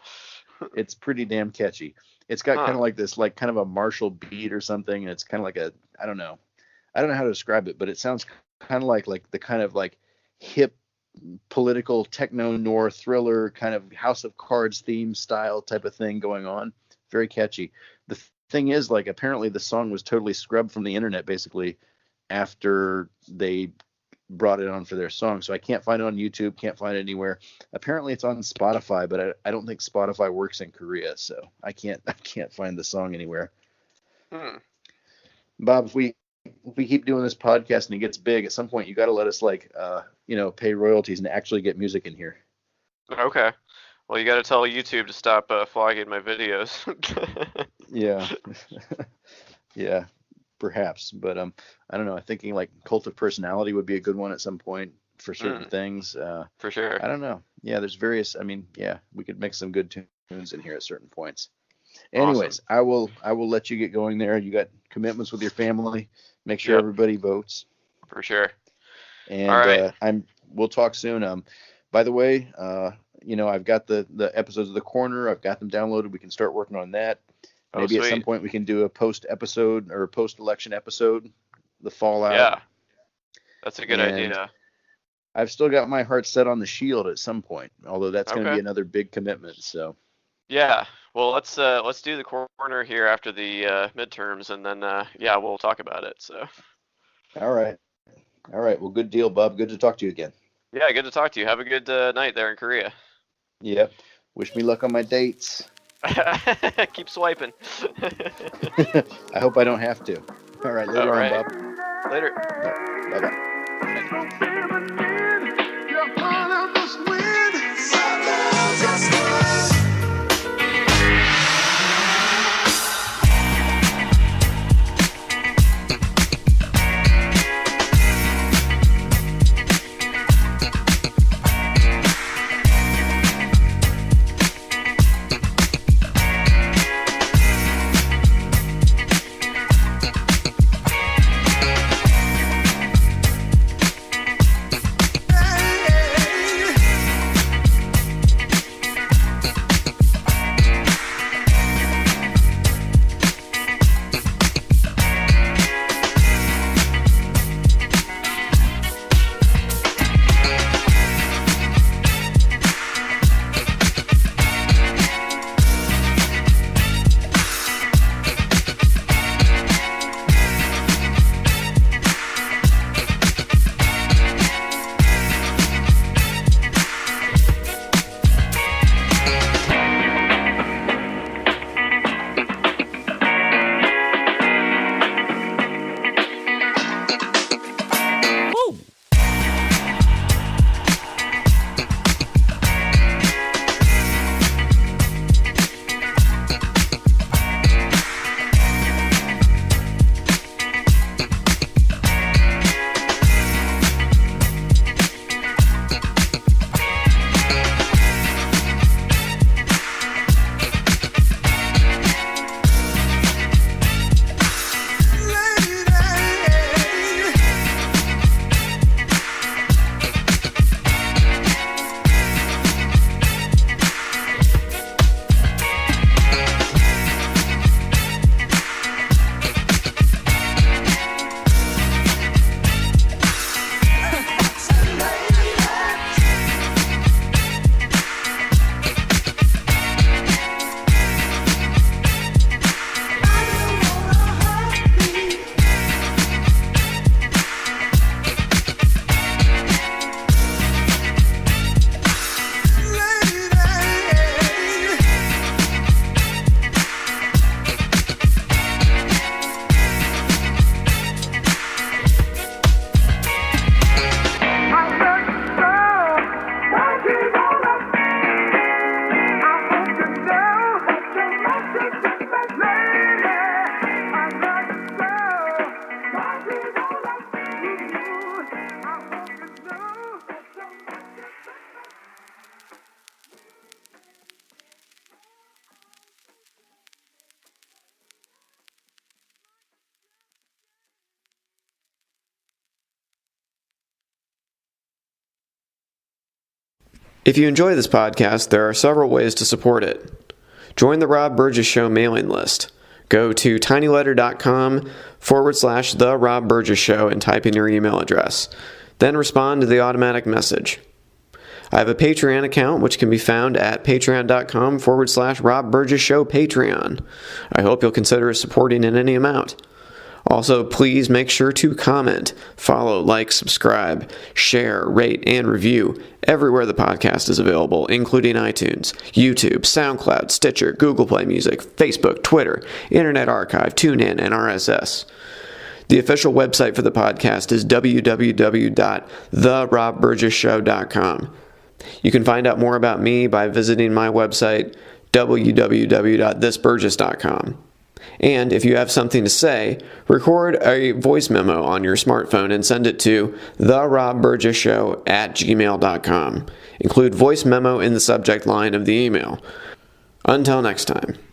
It's pretty damn catchy. It's got kind of like this, like kind of a Marshall beat or something. And it's kind of like I don't know how to describe it, but it sounds kind of like the kind of like hip political techno noir thriller kind of House of Cards theme style type of thing going on. Very catchy. The thing is, like, apparently the song was totally scrubbed from the internet basically after they brought it on for their song. So I can't find it on YouTube, can't find it anywhere. Apparently it's on Spotify, but I don't think Spotify works in Korea, so I can't find the song anywhere. Bob, if we keep doing this podcast and it gets big, at some point you got to let us pay royalties and actually get music in here. Okay. Well, you got to tell YouTube to stop flogging my videos. Yeah. Yeah, perhaps. But I don't know. I'm thinking like Cult of Personality would be a good one at some point for certain things. For sure. I don't know. Yeah, there's various. I mean, yeah, we could mix some good tunes in here at certain points. Anyways, awesome. I will let you get going there. You got commitments with your family. Make sure everybody votes. For sure. And all right. We'll talk soon. By the way, I've got the episodes of The Corner. I've got them downloaded. We can start working on that. Maybe at some point we can do a post-episode or post-election episode, the fallout. Yeah, that's a good idea. I've still got my heart set on the Shield at some point, although that's going to be another big commitment. So. Yeah, well, let's do the corner here after the midterms, and then we'll talk about it. So. All right. Well, good deal, Bub. Good to talk to you again. Yeah, good to talk to you. Have a good night there in Korea. Yep. Wish me luck on my dates. Keep swiping. I hope I don't have to. All right, later on, Bob. Later. Bye-bye. If you enjoy this podcast, there are several ways to support it. Join the Rob Burgess Show mailing list. Go to tinyletter.com/The Rob Burgess Show and type in your email address. Then respond to the automatic message. I have a Patreon account which can be found at patreon.com/Rob Burgess Show Patreon. I hope you'll consider supporting in any amount. Also, please make sure to comment, follow, like, subscribe, share, rate, and review everywhere the podcast is available, including iTunes, YouTube, SoundCloud, Stitcher, Google Play Music, Facebook, Twitter, Internet Archive, TuneIn, and RSS. The official website for the podcast is www.therobburgessshow.com. You can find out more about me by visiting my website, www.thisburgess.com. And if you have something to say, record a voice memo on your smartphone and send it to therobburgessshow@gmail.com. Include voice memo in the subject line of the email. Until next time.